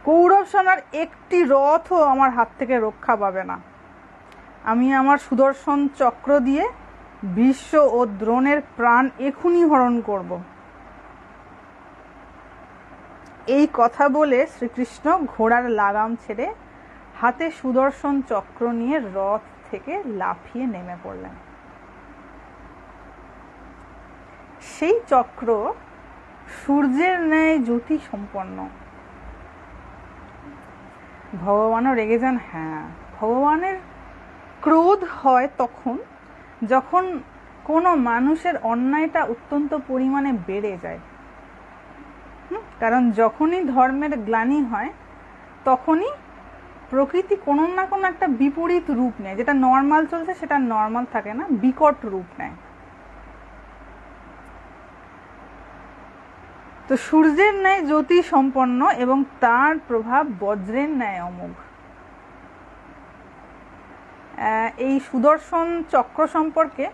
কৌরব সেনার একটি রথও আমার হাত থেকে রক্ষা পাবে না। আমি আমার সুদর্শন চক্র দিয়ে ভীষ্ম ও দ্রোণের প্রাণ এখনই হরণ করব। এই কথা বলে শ্রীকৃষ্ণ ঘোড়ার লাগাম ছেড়ে হাতে সুদর্শন চক্র নিয়ে রথ থেকে লাফিয়ে নেমে পড়লেন। সেই চক্র সূর্যের ন্যায় জ্যোতি সম্পন্ন। ভগবানও রেগে যান। হ্যাঁ, ভগবানের ক্রোধ হয় তখন যখন কোনো মানুষের অন্যায়টা অত্যন্ত পরিমাণে বেড়ে যায়। কারণ যখনই ধর্মের গ্লানি হয় তখনই প্রকৃতি কোনো না কোনো একটা বিপরীত রূপ নেয়, যেটা নর্মাল চলছে সেটা নর্মাল থাকে না, বিকট রূপ নেয়। তো সূর্যের ন্যায় জ্যোতি সম্পন্ন এবং তার প্রভাব বজ্রের ন্যায় অমোঘ। এই সুদর্শন চক্র সম্পর্কে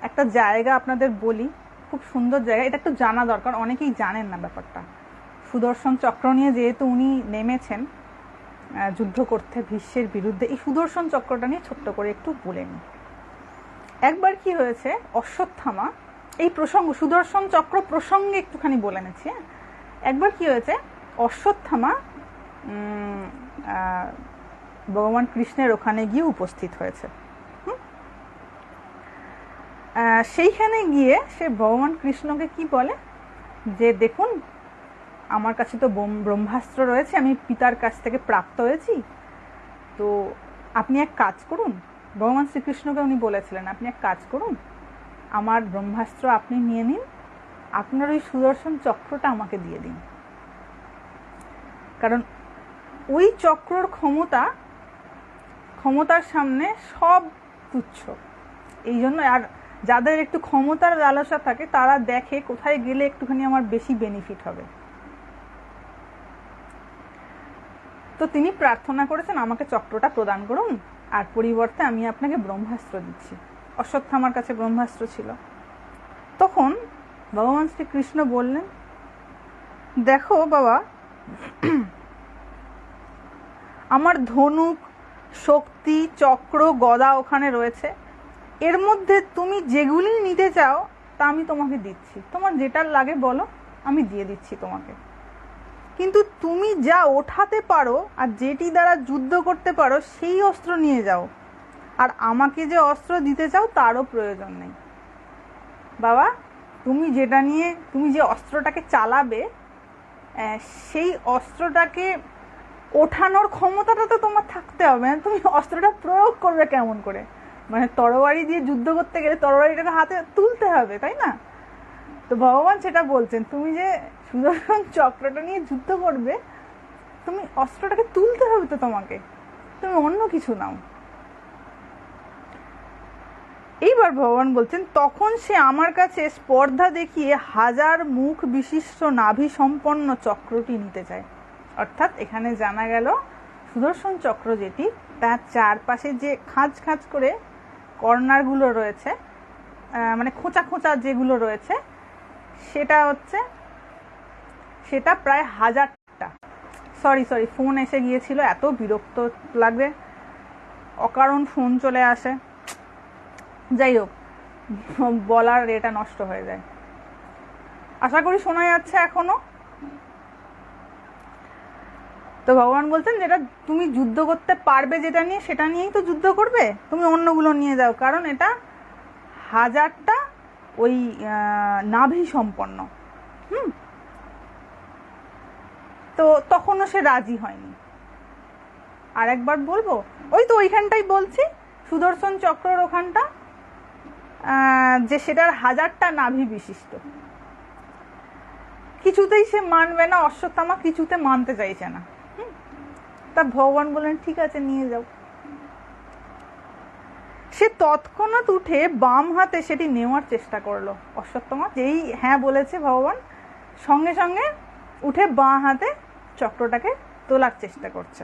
একটা জায়গা আপনাদের বলি, খুব সুন্দর জায়গা, এটা একটু জানা দরকার, অনেকেই জানেন না ব্যাপারটা। সুদর্শন চক্র নিয়ে যেহেতু উনি নেমেছেন যুদ্ধ করতে ভীষ্মের বিরুদ্ধে, এই সুদর্শন চক্রটা নিয়ে ছোট্ট করে একটু বলে নিই। একবার কি হয়েছে, অশ্বত্থামা, এই প্রসঙ্গ সুদর্শন চক্র প্রসঙ্গে একটুখানি বলে নিচ্ছি। একবার কি হয়েছে, অশ্বত্থামা ভগবান কৃষ্ণের ওখানে গিয়ে উপস্থিত হয়েছে। সেইখানে গিয়ে সে ভগবান কৃষ্ণকে কি বলে যে, দেখুন আমার কাছে তো ব্রহ্মাস্ত্র রয়েছে, আমি পিতার কাছ থেকে প্রাপ্ত হয়েছি, তো আপনি এক কাজ করুন। ভগবান শ্রীকৃষ্ণকে উনি বলেছিলেন, আপনি এক কাজ করুন, আমার ব্রহ্মাস্ত্র আপনি নিয়ে নিন, আপনার ওই সুদর্শন চক্রটা আমাকে দিয়ে দিন। কারণ ওই চক্রর ক্ষমতার সামনে সব তুচ্ছ। এই জন্য আর যাদের একটু ক্ষমতার লালসা থাকে তারা দেখে কোথায় গেলে একটুখানি আমার বেশি বেনিফিট হবে। তো তিনি প্রার্থনা করেছেন, আমাকে চক্রটা প্রদান করুন, আর পরিবর্তে আমি আপনাকে ব্রহ্মাস্ত্র দিচ্ছি। অশ্বত্থামার কাছে ব্রহ্মাস্ত্র ছিল। তখন ভগবান শ্রীকৃষ্ণ বললেন, দেখো বাবা, আমার ধনুক, শক্তি, চক্র, গদা ওখানে রয়েছে, এর মধ্যে তুমি যেগুলি নিতে চাও তা আমি তোমাকে দিচ্ছি, তোমার যেটা লাগে বলো, আমি দিয়ে দিচ্ছি তোমাকে। কিন্তু তুমি যা ওঠাতে পারো আর যেটি দ্বারা যুদ্ধ করতে পারো সেই অস্ত্র নিয়ে যাও, আর আমাকে যে অস্ত্র দিতে চাও তারও প্রয়োজন নেই। বাবা, তুমি যেটা নিয়ে, তুমি যে অস্ত্রটাকে চালাবে, সেই অস্ত্রটাকে ওঠানোর ক্ষমতাটা তো তোমার থাকতে হবে। তুমি অস্ত্রটা প্রয়োগ করবে কেমন করে? মানে তরবারি দিয়ে যুদ্ধ করতে গেলে তরবারিটাকে হাতে তুলতে হবে, তাই না? তো ভগবান সেটা বলছেন, তুমি যে সুদর্শন চক্রটা নিয়ে যুদ্ধ করবে, তুমি অস্ত্রটাকে তুলতে হবে তো তোমাকে, তুমি অন্য কিছু নাও। এইবার ভগবান বলছেন, তখন সে আমার কাছে স্পর্ধা দেখিয়ে 1000 মুখ বিশিষ্ট নাভি সম্পন্ন চক্রটি নিতে চায়। অর্থাৎ এখানে জানা গেল সুদর্শন চক্র যেটি, তার চারপাশে যে খাঁজ খাঁজ করে কর্নারগুলো রয়েছে, মানে খোঁচা খোঁচা যেগুলো রয়েছে, সেটা প্রায় 1000টা। সরি ফোন এসে গিয়েছিল, এত বিরক্ত লাগবে, অকারণ ফোন চলে আসে, যাই হোক বলার এটা নষ্ট হয়ে যায়। আশা করি শোনা যাচ্ছে এখনো। তো ভগবান বলছেন, যেটা তুমি যুদ্ধ করতে পারবে যেটা নিয়ে, সেটা নিয়েই তো যুদ্ধ করবে, তুমি অন্যগুলো নিয়ে যাও, কারণ এটা 1000টা ওই নাভি সম্পন্ন। তো তখনও সে রাজি হয়নি। আর একবার বলবো, ওই তো ওইখানটাই বলছি, সুদর্শন চক্রর ওখানটা, যে সেটার 1000টা নাভি বিশিষ্ট। কিছুতেই সে মানবে না, অশ্বত্থামা কিছুতে মানতে চাইছে না। তা ভগবান বললেন, ঠিক আছে নিয়ে যাও। সে তৎক্ষণাৎ উঠে বাম হাতে সেটি নেওয়ার চেষ্টা করলো। অশ্বত্থামা যেই হ্যাঁ বলেছে ভগবান, সঙ্গে সঙ্গে উঠে বাঁ হাতে চক্রটাকে তোলার চেষ্টা করছে,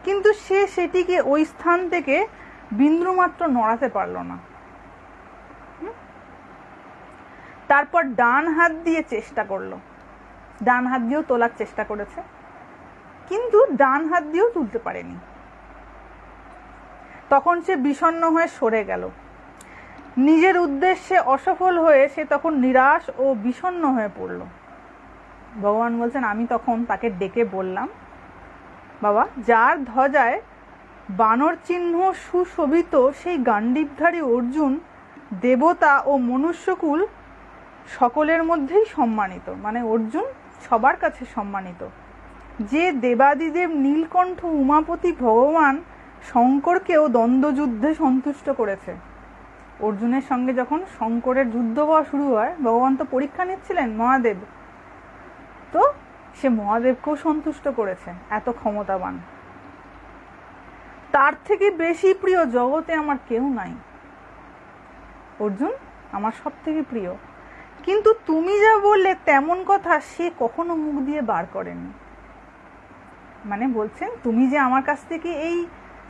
কিন্তু সে সেটিকে ওই স্থান থেকে বিন্দুমাত্র নড়াতে পারলো না। তারপর ডান হাত দিয়ে চেষ্টা করলো, ডান হাত দিয়েও তোলার চেষ্টা করেছে, কিন্তু ডান হাত দিয়েও তুলতে পারেনি। তখন সে বিষণ্ণ হয়ে সরে গেল। নিজের উদ্দেশ্যে অসফল হয়ে সে তখন নিরাশ ও বিষণ্ণ হয়ে পড়ল। ভগবান বলছেন, আমি তখন তাকে ডেকে বললাম, বাবা, যার ধ্বজায় বানর চিহ্ন সুশোভিত সেই গান্ডীবধারী অর্জুন দেবতা ও মনুষ্যকুল সকলের মধ্যেই সম্মানিত, মানে অর্জুন সবার কাছে সম্মানিত। যে দেবাদিদেব নীলকণ্ঠ উমাপতি ভগবান শঙ্করকেও দ্বন্দ্বযুদ্ধে সন্তুষ্ট করেছে। অর্জুনের সঙ্গে যখন শঙ্করের যুদ্ধ হওয়া শুরু হয়, ভগবান তো পরীক্ষা নিচ্ছিলেন মহাদেব, তো সে মহাদেবকেও সন্তুষ্ট করেছে, এত ক্ষমতাবান। তার থেকে বেশি প্রিয় জগতে আমার কেউ নাই। অর্জুন আমার সব থেকে প্রিয়, কিন্তু তুমি যা বললে তেমন কথা সে কখনো মুখ দিয়ে বার করেনি। মানে বলছেন, তুমি যে আমার কাছ থেকে এই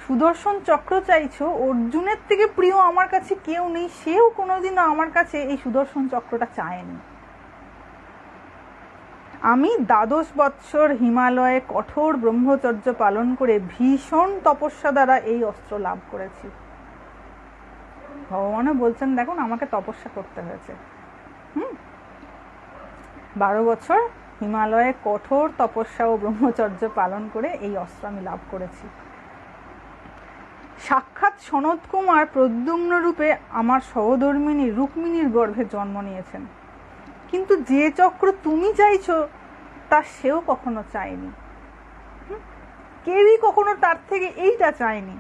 সুদর্শন চক্র চাইছো, অর্জুনের থেকে প্রিয় আমার কাছে কেউ নেই, সেও কোনোদিনও আমার কাছে এই সুদর্শন চক্রটা চায়নি। আমি 12 বৎসর হিমালয়ে কঠোর ব্রহ্মচর্য পালন করে ভীষণ তপস্যা দ্বারা এই অস্ত্র লাভ করেছি। ভগবানও বলছেন, দেখুন আমাকে তপস্যা করতে হয়েছে। 12 বছর হিমালয়ে কঠোর তপস্যা ও ব্রহ্মচর্য পালন করে এই অস্ত্র আমি লাভ করেছি। সাক্ষাৎ সনৎ কুমার প্রদ্যুম্ন রূপে আমার সহধর্মিনী রুক্মিণীর গর্ভে জন্ম নিয়েছেন, কিন্তু যে চক্র তুমি চাইছো তা সেও কখনো চায়নি। কেউই কখনো তার থেকে এইটা চায়নি।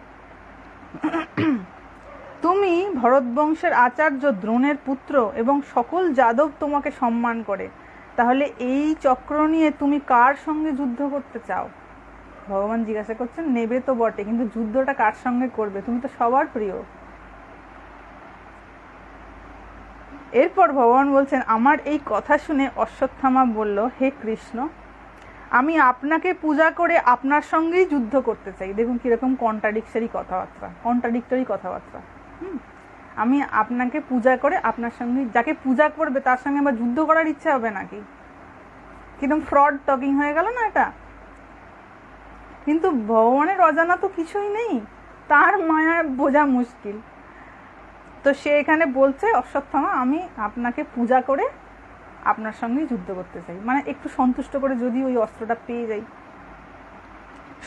তুমি ভরতবংশের আচার্য দ্রোণের পুত্র এবং সকল যাদব তোমাকে সম্মান করে, তাহলে এই চক্র নিয়ে তুমি কার সঙ্গে যুদ্ধ করতে চাও? ভগবান জিজ্ঞাসা করছেন, নেবে তো বটে, কিন্তু যুদ্ধটা কার সঙ্গে করবে? তুমি তো সবার প্রিয়। এরপর ভগবান বলছেন, আমার এই কথা শুনে অশ্বত্থামা বলল, হে কৃষ্ণ, আমি আপনাকে পূজা করে আপনার সঙ্গেই যুদ্ধ করতে চাই। দেখুন কিরকম কন্ট্রাডিক্টরি কথাবার্তা। আমি আপনাকে পূজা করে আপনার সঙ্গে, যাকে পূজা করবে তার সঙ্গে আমার যুদ্ধ করার ইচ্ছা হবে নাকি? কিরকম ফ্রড টকিং হয়ে গেল না এটা? কিন্তু ভগবানের অজানা তো কিছুই নেই, তার মায়া বোঝা মুশকিল। তো সে এখানে বলছে, অশ্বত্থামা, আমি আপনাকে পূজা করে আপনার সঙ্গে যুদ্ধ করতে চাই, মানে একটু সন্তুষ্ট করে যদি ওই অস্ত্রটা পেয়ে যাই।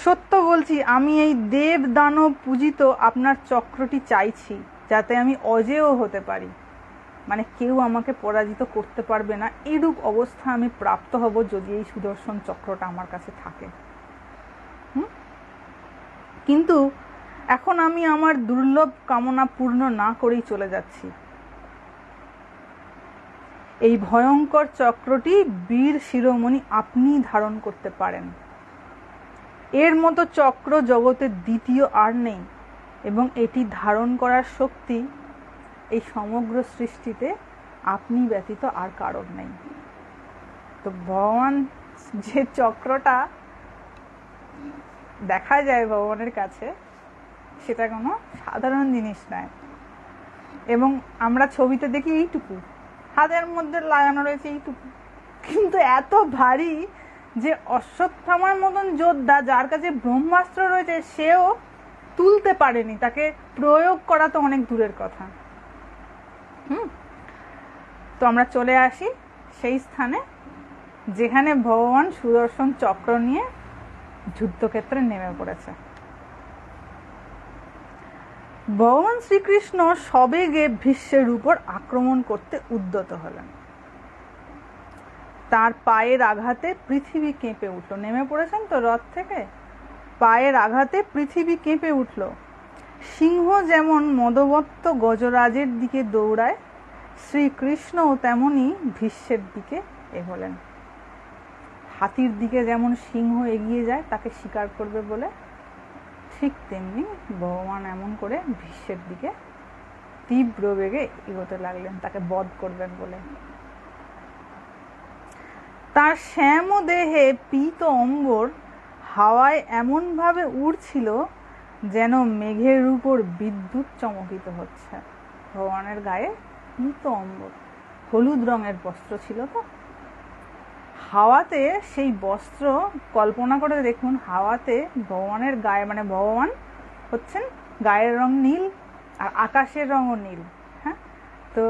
সত্য বলছি, আমি এই দেব দানব পূজিত আপনার চক্রটি চাইছি, যাতে আমি অজেয় হতে পারি, মানে কেউ আমাকে পরাজিত করতে পারবে না, এইরূপ অবস্থা আমি প্রাপ্ত হব যদি এই সুদর্শন চক্রটা আমার কাছে থাকে। কিন্তু এখন আমি আমার দুর্লভ কামনা পূর্ণ না করেই চলে যাচ্ছি। এই ভয়ঙ্কর চক্রটি বীর শিরোমণি আপনি ধারণ করতে পারেন। এর মতো চক্র জগতে দ্বিতীয় আর নেই, এবং এটি ধারণ করার শক্তি এই সমগ্র সৃষ্টিতে আপনি ব্যতীত আর কারণ নেই। তো ভগবান যে চক্রটা দেখা যায় ভগবানের কাছে, সেটা কোনো সাধারণ জিনিস নয়। এবং আমরা ছবিতে দেখি এইটুকু, হাতের মধ্যে লাগানো রয়েছে এইটুকু, কিন্তু এত ভারী যে অশ্বত্থামার মতন যোদ্ধা, যার কাছে ব্রহ্মাস্ত্র রয়েছে, সেও তুলতে পারেনি। তাকে প্রয়োগ করা তো অনেক দূরের কথা। তো আমরা চলে আসি সেই স্থানে যেখানে ভগবান সুদর্শন চক্র নিয়ে যুদ্ধক্ষেত্রে নেমে পড়েছে। ভগবান শ্রীকৃষ্ণ সবেগে ভীষ্মের উপর আক্রমণ করতে উদ্যত হলেন। তার পায়ের আঘাতে পৃথিবী কেঁপে উঠল। নেমে পড়েছেন তো রথ থেকে, পায়ের আঘাতে পৃথিবী কেঁপে উঠল। সিংহ যেমন মদবত্ত গজরাজের দিকে দৌড়ায়, শ্রীকৃষ্ণও তেমনি ভীষ্মের দিকে এগোলেন। হাতির দিকে যেমন সিংহ এগিয়ে যায় তাকে শিকার করবে বলে, ঠিক তেমনি ভগবান এমন করে ভীষ্মের দিকে তীব্র বেগে এগোতে লাগলেন, তাকে বধ করবেন বলে। তার শ্যাম দেহে পীত অম্বর হাওয়ায় এমন ভাবে উড়ছিল যেন মেঘের উপর বিদ্যুৎ চমকিত হচ্ছে। ভগবানের গায়ে পীত অম্বর, হলুদ রঙের বস্ত্র ছিল। তো হাওয়াতে সেই বস্ত্র, কল্পনা করে দেখুন, হাওয়াতে ভগবানের গায়ে, মানে ভগবান হচ্ছেন গায়ের রং নীল আর আকাশের রঙও নীল। হ্যাঁ, তো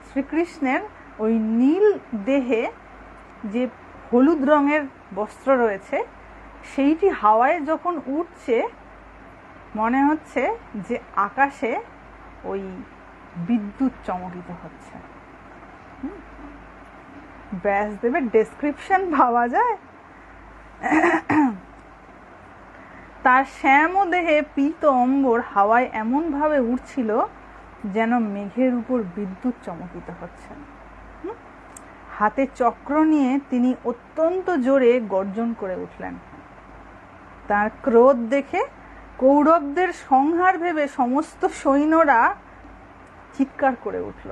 শ্রীকৃষ্ণের ওই নীল দেহে যে হলুদ রঙের বস্ত্র রয়েছে, সেইটি হাওয়ায় যখন উঠছে, মনে হচ্ছে যে আকাশে ওই বিদ্যুৎ চমকিত হচ্ছে। ব্যাসদেবের ডেসক্রিপশন ভাবা যায়। তার শ্যাম দেহে পীত অম্বর হাওয়ায় এমন ভাবে উঠছিল যেন মেঘের উপর বিদ্যুৎ চমকিত হচ্ছে। হাতে চক্র নিয়ে তিনি অত্যন্ত জোরে গর্জন করে উঠলেন। তার ক্রোধ দেখে কৌরবদের সংহার ভেবে সমস্ত সৈন্যরা চিৎকার করে উঠল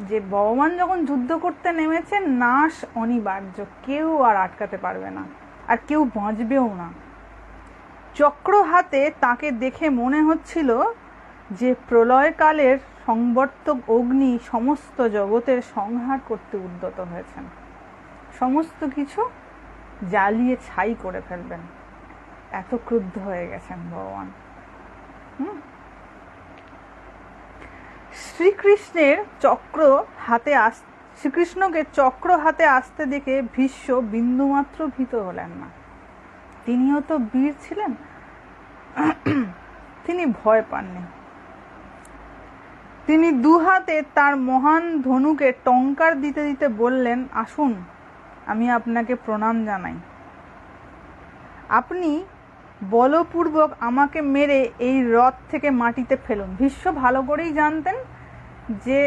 যে ভগবান যখন যুদ্ধ করতে নেমেছে, নাশ অনিবার্য, কেউ আর আটকাতে পারবে না, আর কেউ বাঁচবেও না। চক্র হাতে তাকে দেখে মনে হচ্ছিল যে প্রলয়কালের সংবর্তক অগ্নি সমস্ত জগতের সংহার করতে উদ্যত হয়েছেন, সমস্ত কিছু জ্বালিয়ে ছাই করে ফেলবেন, এত ক্রুদ্ধ হয়ে গেছেন ভগবান। শ্রীকৃষ্ণকে চক্র হাতে আসতে দেখে ভীষ্ম বিন্দুমাত্র ভীত হলেন না। তিনিও তো বীর ছিলেন, তিনি ভয় পাননি। তিনি দুহাতে তার মহান ধনুকে টঙ্কার দিতে দিতে বললেন, আসুন, আমি আপনাকে প্রণাম জানাই। আপনি বলপূর্বক আমাকে মেরে এই রথ থেকে মাটিতে ফেলুন। ভীষ্ম ভালো করেই জানতেন যে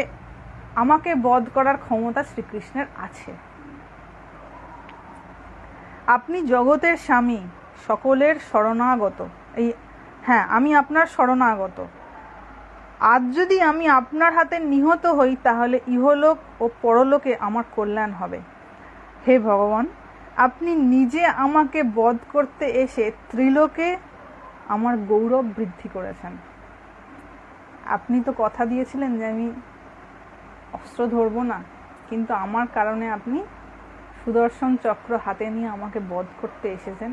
আমাকে বধ করার ক্ষমতা শ্রীকৃষ্ণের আছে। আপনি জগতের স্বামী, সকলের শরণাগত। আমি আপনার শরণাগত। আজ যদি আমি আপনার হাতে নিহত হই, তাহলে ইহলোক ও পরলোকে আমার কল্যাণ হবে। হে ভগবান, আপনি নিজে আমাকে বধ করতে এসে ত্রিলোকে আমার গৌরব বৃদ্ধি করেছেন। আপনি তো কথা দিয়েছিলেন যে আমি অস্ত্র ধরব না, কিন্তু আমার কারণে আপনি সুদর্শন চক্র হাতে নিয়ে আমাকে বধ করতে এসেছেন,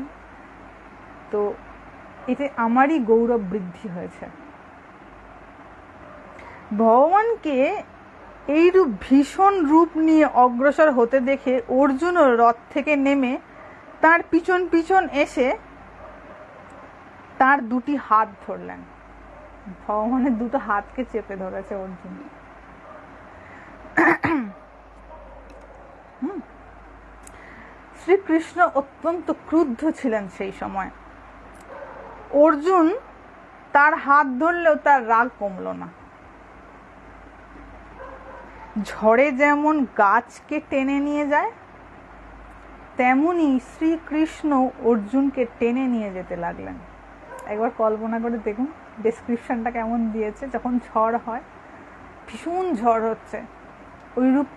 তো এতে আমারই গৌরব বৃদ্ধি হয়েছে। ভগবানকে এইরূপ ভীষণ রূপ নিয়ে অগ্রসর হতে দেখে অর্জুনও রথ থেকে নেমে তার পিছন পিছন এসে তার দুটি হাত ধরলেন। ভগবানের দুটো হাতকে চেপে ধরেছে অর্জুন। শ্রীকৃষ্ণ অত্যন্ত ক্রুদ্ধ ছিলেন সেই সময়। অর্জুন তার হাত ধরলেও তার রাগ কমল না। ঝড়ে যেমন গাছকে টেনে নিয়ে যায়, তেমনি শ্রীকৃষ্ণ অর্জুনকে টেনে নিয়ে যেতে লাগলেন। একবার কল্পনা করে দেখুন ডেসক্রিপশনটা কেমন দিয়েছে। যখন ঝড় হয়, ভীষণ ঝড় হচ্ছে, ওইরূপ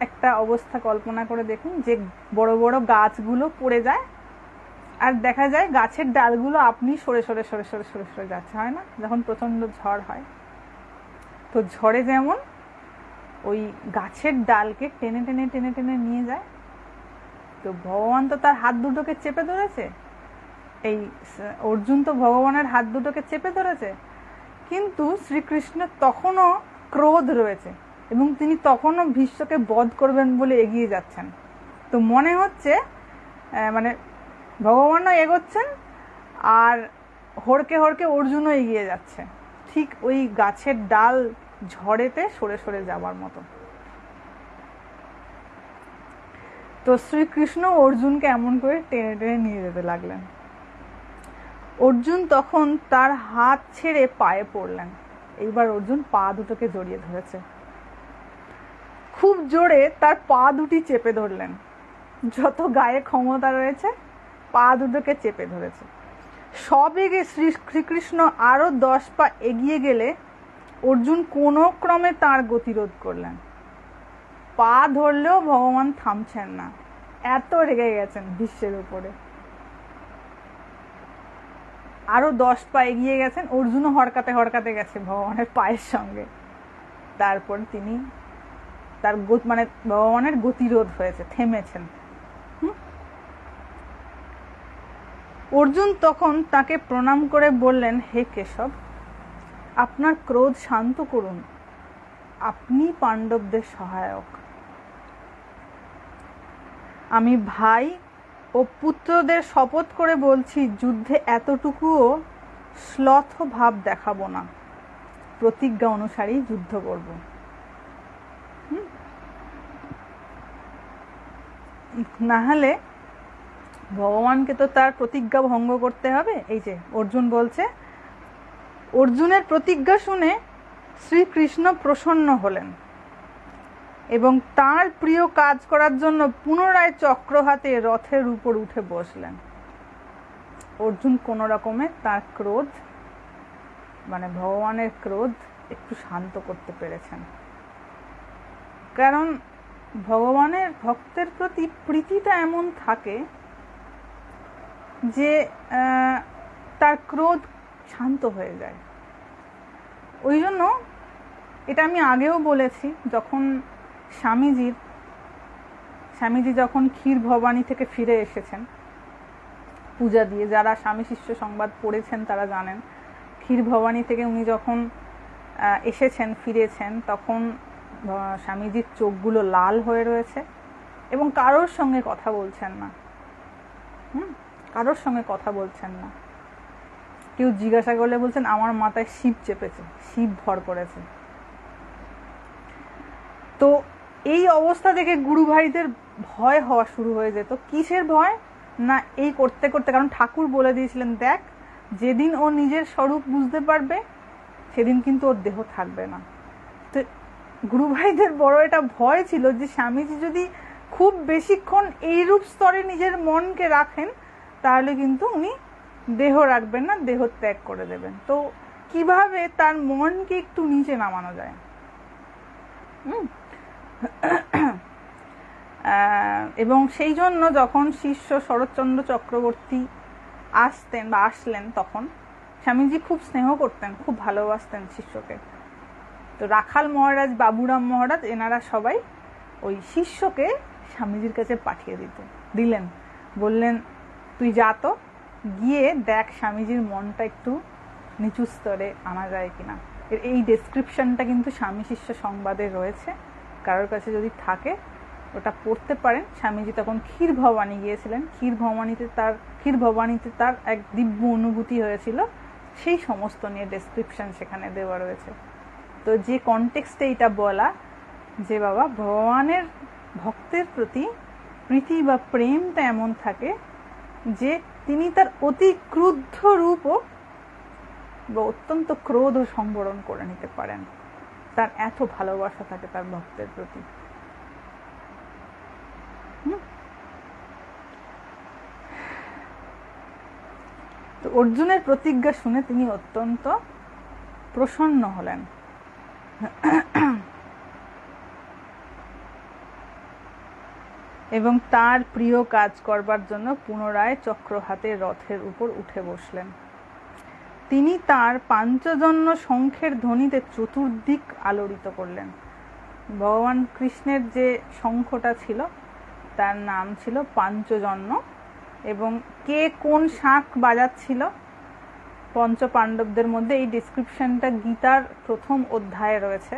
একটা অবস্থা কল্পনা করে দেখুন, যে বড় বড় গাছগুলো পড়ে যায় আর দেখা যায় গাছের ডালগুলো আপনি সরে সরে সরে সরে সরে সরে যাচ্ছে, হয় না যখন প্রচন্ড ঝড় হয়? তো ঝড়ে যেমন ওই গাছের ডালকে টেনে টেনে টেনে টেনে নিয়ে যায়, তো ভগবান তো তার হাত দুটোকে চেপে ধরেছে, এই অর্জুন তো ভগবানের হাত দুটোকে চেপে ধরেছে, কিন্তু শ্রীকৃষ্ণ তখনও ক্রোধ রয়েছে এবং তিনি তখনও ভীষ্মকে বধ করবেন বলে এগিয়ে যাচ্ছেন। তো মনে হচ্ছে মানে ভগবানও এগোচ্ছেন আর হড়কে হড়কে অর্জুনও এগিয়ে যাচ্ছে, ঠিক ওই গাছের ডাল ঝড়েতে সরে সরে যাবার মতো। তো শ্রীকৃষ্ণ অর্জুনকে এমন করে টেনে টেনে নিয়ে যেতে লাগলেন। অর্জুন তখন তার হাত ছেড়ে পায়ে পড়লেন। এইবার অর্জুন পা দুটোকে জড়িয়ে ধরেছে, খুব জোরে তার পা দুটি চেপে ধরলেন, যত গায়ে ক্ষমতা রয়েছে পা দুটোকে চেপে ধরেছে। সবেগে শ্রীকৃষ্ণ আরো 10 পা এগিয়ে গেলে অর্জুন কোনো ক্রমে তার গতিরোধ করলেন। পা ধরলেও ভগবান থামছেন না, এত রেগে গেছেন ভীষ্মের উপরে। আরো 10 পা এগিয়ে গেছেন, অর্জুনও হড়কাতে হড়কাতে গেছে ভগবানের পায়ের সঙ্গে। তারপর তিনি তার মানে ভগবানের গতিরোধ হয়েছে, থেমেছেন। অর্জুন তখন তাকে প্রণাম করে বললেন, হে কেশব, আপনার ক্রোধ শান্ত করুন, আপনি পাণ্ডবদের সহায়ক। আমি ভাই ও পুত্রদের শপথ করে বলছি, যুদ্ধে এতটুকুও শ্লথ ভাব দেখাবো না, প্রতিজ্ঞা অনুসারেই যুদ্ধ করব। না হলে ভগবানকে তো তার প্রতিজ্ঞা ভঙ্গ করতে হবে। এই যে অর্জুন বলছে, অর্জুনের প্রতিজ্ঞা শুনে শ্রীকৃষ্ণ প্রসন্ন হলেন এবং তার প্রিয় কাজ করার জন্য পুনরায় চক্র হাতে রথের উপর উঠে বসলেন। অর্জুন কোন রকমে তার ক্রোধ মানে ভগবানের ক্রোধ একটু শান্ত করতে পেরেছেন, কারণ ভগবানের ভক্তের প্রতি প্রীতিটা এমন থাকে যে তার ক্রোধ শান্ত হয়ে যায়। ওই জন্য এটা আমি আগেও বলেছি, যখন স্বামীজি যখন ক্ষীর ভবানী থেকে ফিরে এসেছেন পূজা দিয়ে, যারা স্বামী শিষ্য সংবাদ পড়েছেন তারা জানেন, ক্ষীর ভবানী থেকে উনি যখন এসেছেন ফিরেছেন, তখন স্বামীজির চোখগুলো লাল হয়ে রয়েছে এবং কারোর সঙ্গে কথা বলছেন না। কারোর সঙ্গে কথা বলছেন না। কেউ জিজ্ঞাসা করলে বলছেন, আমার মাথায় শিব চেপেছে, শিব ভর করেছে। তো এই অবস্থা দেখে গুরু ভাইদের ভয় হওয়া শুরু হয়ে যেত। কিসের ভয়? না এই করতে করতে, কারণ ঠাকুর বলে দিয়েছিলেন, দেখ যেদিন ও নিজের স্বরূপ বুঝতে পারবে সেদিন কিন্তু ওর দেহ থাকবে না। তো গুরু ভাইদের বড় এটা ভয় ছিল যে স্বামীজি যদি খুব বেশিক্ষণ এইরূপ স্তরে নিজের মনকে রাখেন তাহলে কিন্তু উনি দেহ রাখবেন না, দেহ ত্যাগ করে দেবেন। তো কিভাবে তার মনকে একটু নিচে নামানো যায়। এবং সেই জন্য যখন শিষ্য শরৎচন্দ্র চক্রবর্তী আসলেন, তখন স্বামীজি খুব স্নেহ করতেন, খুব ভালোবাসতেন শিষ্যকে। তো রাখাল মহারাজ, বাবুরাম মহারাজ, এনারা সবাই ওই শিষ্যকে স্বামীজির কাছে পাঠিয়ে দিলেন, বললেন তুই যা তো, গিয়ে দেখ স্বামীজির মনটা একটু নিচু স্তরে আনা যায় কিনা। এই ডেসক্রিপশনটা কিন্তু স্বামী শিষ্য সংবাদে রয়েছে, কারোর কাছে যদি থাকে ওটা পড়তে পারেন। স্বামীজি তখন ক্ষীর ভবানী গিয়েছিলেন, ক্ষীর ভবানীতে তার এক দিব্য অনুভূতি হয়েছিল, সেই সমস্ত নিয়ে ডেসক্রিপশন সেখানে দেওয়া রয়েছে। তো যে কনটেক্সটে এটা বলা যে বাবা ভগবানের ভক্তের প্রতি প্রীতি বা প্রেমটা এমন থাকে যে তিনি তার অতি ক্রুদ্ধ রূপও বা অত্যন্ত ক্রোধ ও সংবরণ করে নিতে পারেন, তার এত ভালোবাসা থাকে তার ভক্তের প্রতি। তো অর্জুনের প্রতিজ্ঞা শুনে তিনি অত্যন্ত প্রসন্ন হলেন এবং তার প্রিয় কাজ করবার জন্য পুনরায় চক্র হাতে রথের উপর উঠে বসলেন। তিনি তার পাঞ্চজন্য শঙ্খের ধ্বনিতে চতুর্দিক আলোড়িত করলেন। ভগবান কৃষ্ণের যে শঙ্খটা ছিল তার নাম ছিল পাঞ্চজন্য, এবং কে কোন শাঁখ বাজাচ্ছিল পঞ্চ পাণ্ডবদের মধ্যে, এই ডিসক্রিপশনটা গীতার প্রথম অধ্যায়ে রয়েছে,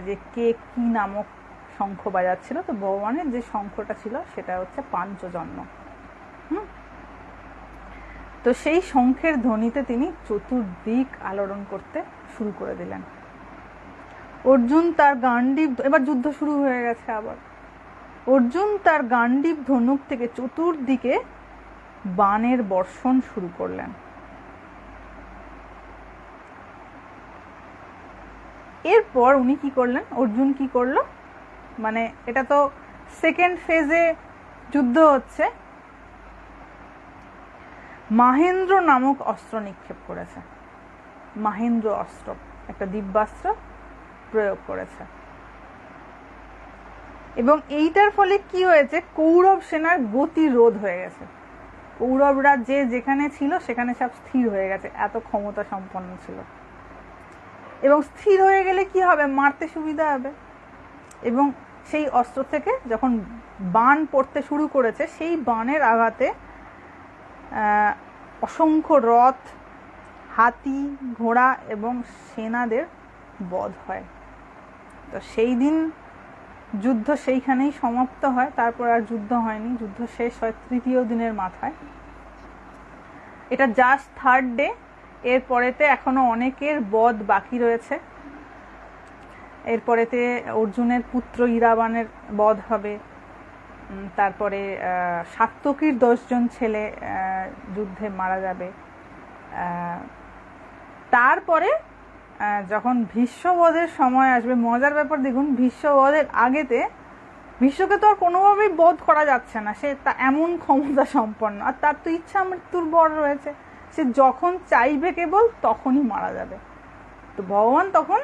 যে কে কি নামক শঙ্খ বাজাচ্ছিল। তো ভগবানের যে শঙ্খটা ছিল সেটা হচ্ছে পাঞ্চজন্য। তো সেই শঙ্খের ধ্বনিতে তিনি চতুর্দিক আলোড়ন করতে শুরু করে দিলেন। অর্জুন তার গান্ডীব, এবার যুদ্ধ শুরু হয়ে গেছে আবার। অর্জুন তার গান্ডীব ধনুক থেকে চতুর্দিকে বাণের বর্ষণ শুরু করলেন। এরপর উনি কি করলেন, অর্জুন কি করলো, মানে এটা তো সেকেন্ড ফেজে যুদ্ধ হচ্ছে, মাহেন্দ্র নামক অস্ত্র নিক্ষেপ করেছে। মাহেন্দ্র অস্ত্র, একটা দিব্যাস্ত্র প্রয়োগ করেছে। এবং এইটার ফলে কি হয়েছে, কৌরব সেনার গতি রোধ হয়ে গেছে। কৌরবরা যে যেখানে ছিল সেখানে সব স্থির হয়ে গেছে, এত ক্ষমতা সম্পন্ন ছিল। এবং স্থির হয়ে গেলে কি হবে, মারতে সুবিধা হবে। এবং সেই অস্ত্র থেকে যখন বাণ পড়তে শুরু করেছে, সেই বাণের আঘাতে অসংখ্য রথ, হাতি, ঘোড়া এবং সেনাদের বধ হয়। তো সেই দিন যুদ্ধ সেইখানেই সমাপ্ত হয়, তারপর আর যুদ্ধ হয়নি। যুদ্ধ শেষ হয় তৃতীয় দিনের মাথায়। এটা জাস্ট থার্ড ডে। এরপরেতে এখনো অনেকের বধ বাকি রয়েছে। এরপরেতে অর্জুনের পুত্র ইরাবানের বধ হবে। তারপরে সাত্যকীর 10 জন ছেলে যুদ্ধে মারা যাবে। তারপরে যখন ভীষ্মবধের সময় আসবে, মজার ব্যাপার দেখুন, ভীষ্মবধের আগেতে ভীষ্মকে তো আর কোনোভাবেই বধ করা যাচ্ছে না, সে তা এমন ক্ষমতা সম্পন্ন, আর তার তো ইচ্ছা মৃত্যুর বর রয়েছে, সে যখন চাইবে কেবল তখনই মারা যাবে। তো ভগবান তখন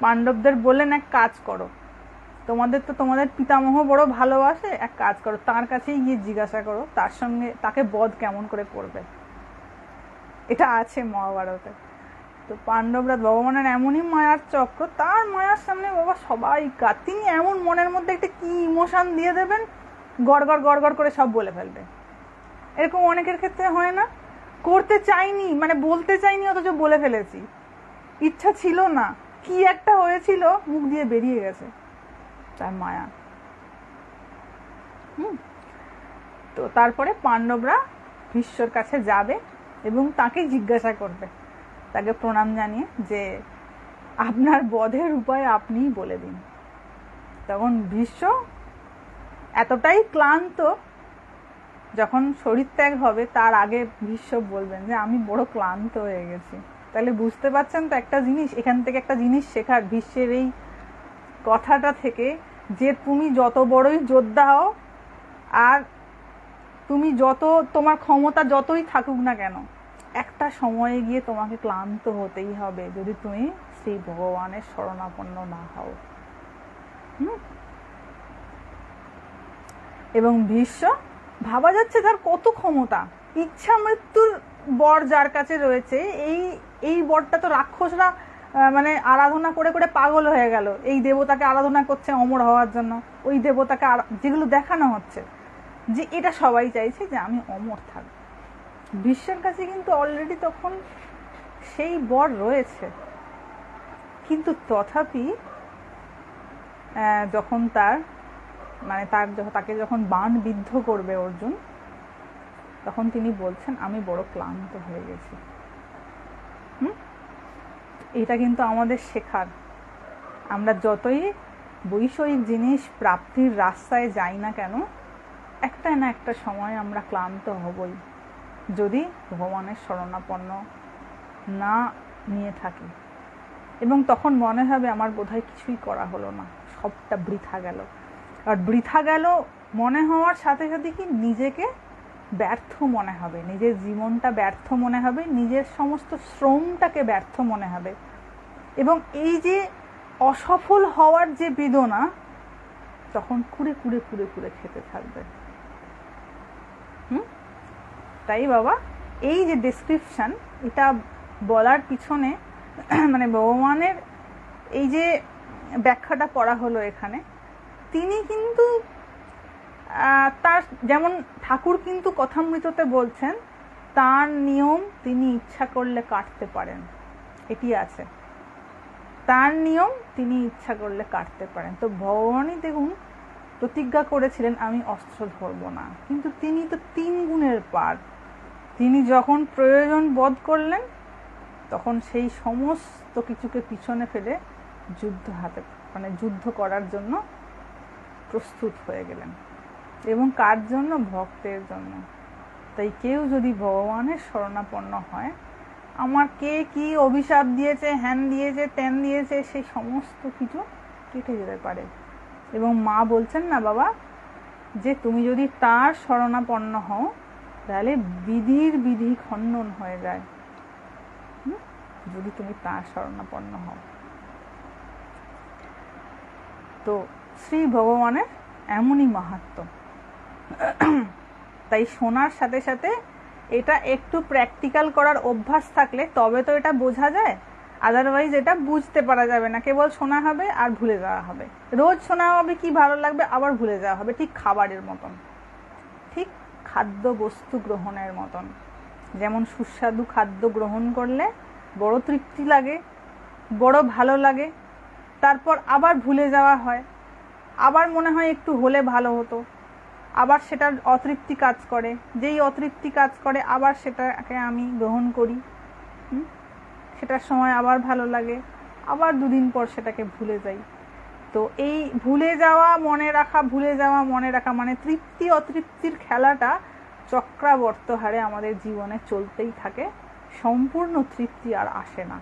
পাণ্ডবদের বললেন, এক কাজ করো, তোমাদের তো তোমাদের পিতামহ বড় ভালোবাসে, এক কাজ করো, তার কাছেই গিয়ে জিজ্ঞাসা করো তার সঙ্গে তাকে বধ কেমন করে করবে। এটা আছে মহাভারতে। তো পাণ্ডবরা, ভগবানের এমনই মায়ার চক্র, তার মায়ার সামনে বাবা সবাই কাজ। তিনি এমন মনের মধ্যে একটা কি ইমোশন দিয়ে দেবেন, গড়গড় গড়গড় করে সব বলে ফেলবে। এরকম অনেকের ক্ষেত্রে হয় না, করতে চাইনি, মানে বলতে চাইনি, অথচ বলে ফেলেছি, ইচ্ছা ছিল না, কি একটা হয়েছিল, মুখ দিয়ে বেরিয়ে গেছে, তার মায়া। তো তারপরে পাণ্ডবরা ভীষ্মর কাছে যাবে এবং তাকে জিজ্ঞাসা করবে, তাকে প্রণাম জানিয়ে, যে আপনার বধের উপায় আপনিই বলে দিন। তখন ভীষ্ম এতটাই ক্লান্ত, যখন শরীর ত্যাগ হবে তার আগে ভীষ্ম বলবেন যে আমি বড় ক্লান্ত হয়ে গেছি। তাহলে বুঝতে পারছেন তো একটা জিনিস, এখান থেকে একটা জিনিস শেখার ভীষ্মের এই কথাটা থেকে, যে তুমি যত বড়ই যোদ্ধা হও, আর তুমি যত তোমার ক্ষমতা যতই থাকুক না কেন, একটা সময়ে গিয়ে তোমাকে ক্লান্ত হতেই হবে যদি তুমি সেই ভগবানের শরণাপন্ন না হও। এবং ভীষ্ম, ভাবা যাচ্ছে তার কত ক্ষমতা, ইচ্ছা মৃত্যুর বর যার কাছে রয়েছে, এই বরটা তো রাক্ষসরা মানে আরাধনা করে করে পাগল হয়ে গেল। এই দেবতাকে আরাধনা করছে অমর হওয়ার জন্য, ওই দেবতাকে যেগুলো দেখানো হচ্ছে, যে এটা সবাই চাইছে যে আমি অমর থাকব। বিশ্বের কাছে কিন্তু অলরেডি তখন সেই বর রয়েছে, কিন্তু তথাপি যখন তাকে যখন বাণ বিদ্ধ করবে অর্জুন, তখন তিনি বলছেন আমি বড় ক্লান্ত হয়ে গেছি। এটা কিন্তু আমাদের শেখার। আমরা যতই বৈষয়িক জিনিস প্রাপ্তির রাস্তায় যাই না কেন, একটা না একটা সময় আমরা ক্লান্ত হবই, যদি ভগবানের শরণাপন্ন না নিয়ে থাকি। এবং তখন মনে হবে আমার বোধহয় কিছুই করা হলো না, সবটা বৃথা গেল। আর বৃথা গেল মনে হওয়ার সাথে সাথে কি নিজেকে ব্যর্থ মনে হবে, নিজের জীবনটা ব্যর্থ মনে হবে, নিজের সমস্ত শ্রমটাকে ব্যর্থ মনে হবে। এবং এই যে অসফল হওয়ার যে বেদনা, তখন কুড়ে কুড়ে কুড়ে কুড়ে খেতে থাকবে। তাই বাবা এই যে ডেসক্রিপশন, এটা বলার পিছনে মানে ভগবানের এই যে ব্যাখ্যাটা করা হলো এখানে, তিনি কিন্তু তার যেমন ঠাকুর কিন্তু কথামৃততে বলছেন তার নিয়ম তিনি ইচ্ছা করলে কাটতে পারেন, এটি আছে, তার নিয়ম তিনি ইচ্ছা করলে কাটতে পারেন। তো ভগবানই দেখুন প্রতিজ্ঞা করেছিলেন আমি অস্ত্র ধরব না, কিন্তু তিনি তো 3 গুণের পার। তিনি যখন প্রয়োজন বোধ করলেন তখন সেই সমস্ত কিছুকে পিছনে ফেলে যুদ্ধ করার জন্য প্রস্তুত হয়ে গেলেন। এবং কার জন্য? ভক্তের জন্য। তাই কেউ যদি ভগবানের শরণাপন্ন হয়, আমার কে কি অভিশাপ দিয়েছে, হ্যান দিয়েছে, ত্যান দিয়েছে, সেই সমস্ত কিছু কেটে যেতে পারে। এবং মা বলছেন না বাবা, যে তুমি যদি তার শরণাপন্ন হও তাহলে বিধির বিধি খণ্ডন হয়ে যায়, যদি তুমি তার শরণাপন্ন হও। তো শ্রী ভগবানের এমনই মাহাত্ম্য। তাই শোনার সাথে সাথে এটা একটু প্র্যাকটিক্যাল করার অভ্যাস থাকলে তবে তো এটা বোঝা যায়, আদারওয়াইজ এটা বুঝতে পারা যাবে না। কেবল শোনা হবে আর ভুলে যাওয়া হবে, রোজ শোনা হবে, কি ভালো লাগবে, আবার ভুলে যাওয়া হবে। ঠিক খাবারের মতন, ঠিক খাদ্য বস্তু গ্রহণের মতন। যেমন সুস্বাদু খাদ্য গ্রহণ করলে বড় তৃপ্তি লাগে, বড় ভালো লাগে, তারপর আবার ভুলে যাওয়া হয়, আবার মনে হয় একটু হলে ভালো হতো, আবার সেটার অতৃপ্তি কাজ করে, যেই অতৃপ্তি কাজ করে আবার সেটাকে আমি গ্রহণ করি, সেটার সময় আবার ভালো লাগে, আবার 2 দিন পর সেটাকে ভুলে যাই। তো এই ভুলে যাওয়া মনে রাখা, ভুলে যাওয়া মনে রাখা মানে তৃপ্তি অতৃপ্তির খেলাটা চক্রাবর্ত হারে আমাদের জীবনে চলতেই থাকে, সম্পূর্ণ তৃপ্তি আর আসে না।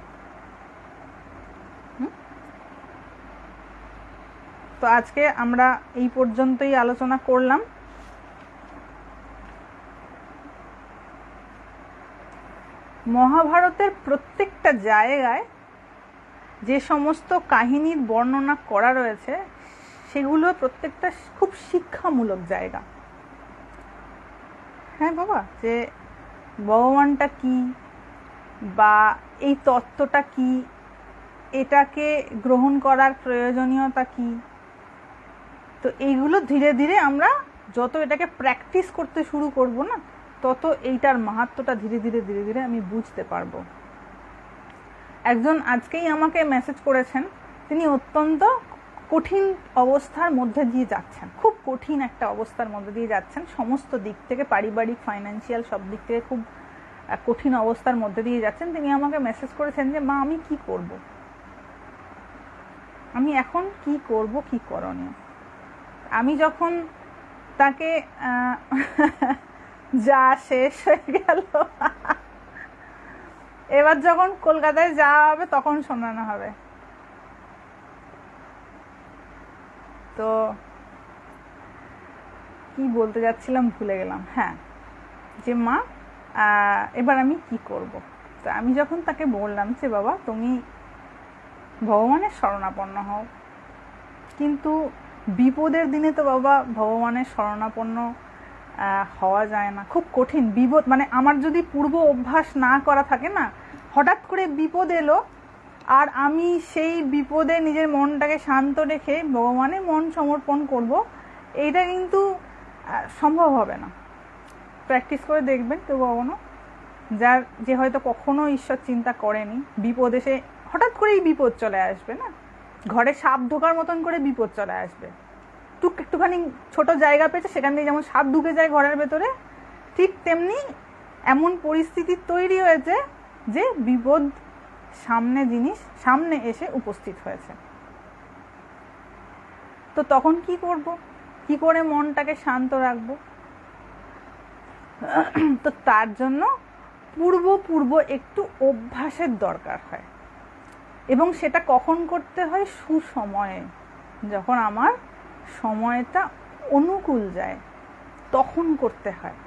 তো আজকে আমরা এই পর্যন্তই আলোচনা করলাম। মহাভারতের প্রত্যেকটা জায়গায় যে সমস্ত কাহিনীর বর্ণনা করা রয়েছে সেগুলো প্রত্যেকটা খুব শিক্ষামূলক জায়গা। হ্যাঁ বাবা, যে ভগবানটা কি বা এই তত্ত্বটা কি, এটাকে গ্রহণ করার প্রয়োজনীয়তা কি, তো এইগুলো ধীরে ধীরে আমরা যত এটাকে প্র্যাকটিস করতে শুরু করব না, তত এইটার মাহাত্ম্যটা ধীরে ধীরে ধীরে ধীরে আমি বুঝতে পারবো। একজন আজকেই আমাকে মেসেজ করেছেন, তিনি অত্যন্ত কঠিন অবস্থার মধ্যে দিয়ে যাচ্ছেন, খুব কঠিন একটা অবস্থার মধ্যে দিয়ে যাচ্ছেন, সমস্ত দিক থেকে, পারিবারিক, ফাইন্যান্সিয়াল সব দিক থেকে খুব কঠিন অবস্থার মধ্যে দিয়ে যাচ্ছেন। তিনি আমাকে মেসেজ করেছেন যে মা আমি কি করব, আমি এখন কি করব, কি করণীয়। আমি যখন তাকে যা শেষ হয়ে গেল, এবার যখন কলকাতায় যাওয়া হবে তখন শোনানো হবে। তো কি বলতে যাচ্ছিলাম ভুলে গেলাম। হ্যাঁ, যে মা এবার আমি কি করব। তো আমি যখন তাকে বললাম যে বাবা তুমি ভগবানের শরণাপন্ন হও, কিন্তু বিপদের দিনে তো বাবা ভগবানের শরণাপন্ন হওয়া যায় না, খুব কঠিন বিপদ। মানে আমার যদি পূর্ব অভ্যাস না করা থাকে না, হঠাৎ করে বিপদ এলো আর আমি সেই বিপদে নিজের মনটাকে শান্ত রেখে ভগবানে মন সমর্পণ করব, এইটা কিন্তু সম্ভব হবে না। প্র্যাকটিস করে দেখবেন কেউ কখনো, যে হয়তো কখনো ঈশ্বর চিন্তা করেনি, বিপদ এসে হঠাৎ করেই বিপদ চলে আসবে না, ঘরে সাপ ঢোকার মতন করে বিপদ চলে আসবে। একটুখানি ছোট জায়গা পেয়েছে, সেখান থেকে যেমন সাপ ঢুকে যায় ঘরের ভেতরে, ঠিক তেমনি এমন পরিস্থিতি তৈরি হয়েছে যে বিপদ সামনে এসে উপস্থিত হয়েছে। তো তখন কি করব, কি করে মনটাকে শান্ত রাখবো? তো তার জন্য পূর্ব একটু অভ্যাসের দরকার হয়, এবং সেটা কখন করতে হয়? সুসময়ে, যখন আমার সময়টা অনুকূল যায় তখন করতে হয়,